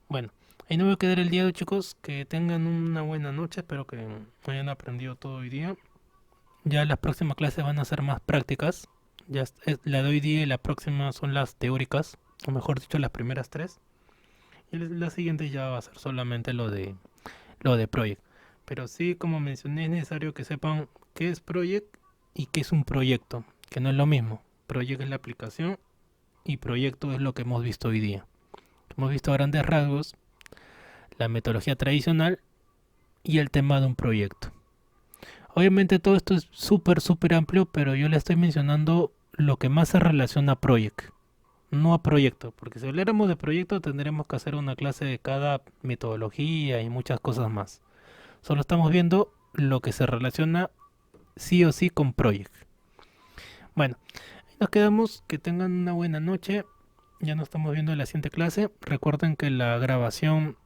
[SPEAKER 1] Bueno, ahí no voy a quedar el día de hoy, chicos. Que tengan una buena noche. Espero que hayan aprendido todo hoy día. Ya las próximas clases van a ser más prácticas. La de hoy día y la próxima son las teóricas, o mejor dicho, las primeras tres. Y la siguiente ya va a ser solamente lo de Project. Pero sí, como mencioné, es necesario que sepan qué es Project y qué es un proyecto, que no es lo mismo. Project es la aplicación y proyecto es lo que hemos visto hoy día. Hemos visto a grandes rasgos la metodología tradicional y el tema de un proyecto. Obviamente todo esto es súper amplio, pero yo le estoy mencionando lo que más se relaciona a Project, no a proyecto, porque si habláramos de proyecto tendremos que hacer una clase de cada metodología y muchas cosas más. Solo estamos viendo lo que se relaciona sí o sí con Project. Bueno, nos quedamos, que tengan una buena noche. Ya nos estamos viendo en la siguiente clase. Recuerden que la grabación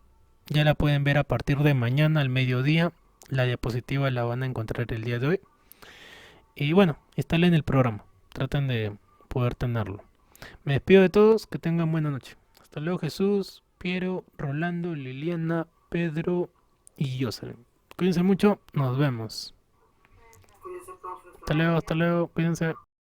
[SPEAKER 1] ya la pueden ver a partir de mañana al mediodía. La diapositiva la van a encontrar el día de hoy. Y bueno, instalen el programa. Traten de poder tenerlo. Me despido de todos. Que tengan buena noche. Hasta luego, Jesús, Piero, Rolando, Liliana, Pedro y Jocelyn. Cuídense mucho. Nos vemos.
[SPEAKER 2] Cuídense, profe, hasta
[SPEAKER 1] Hasta
[SPEAKER 2] luego.
[SPEAKER 1] luego. Cuídense.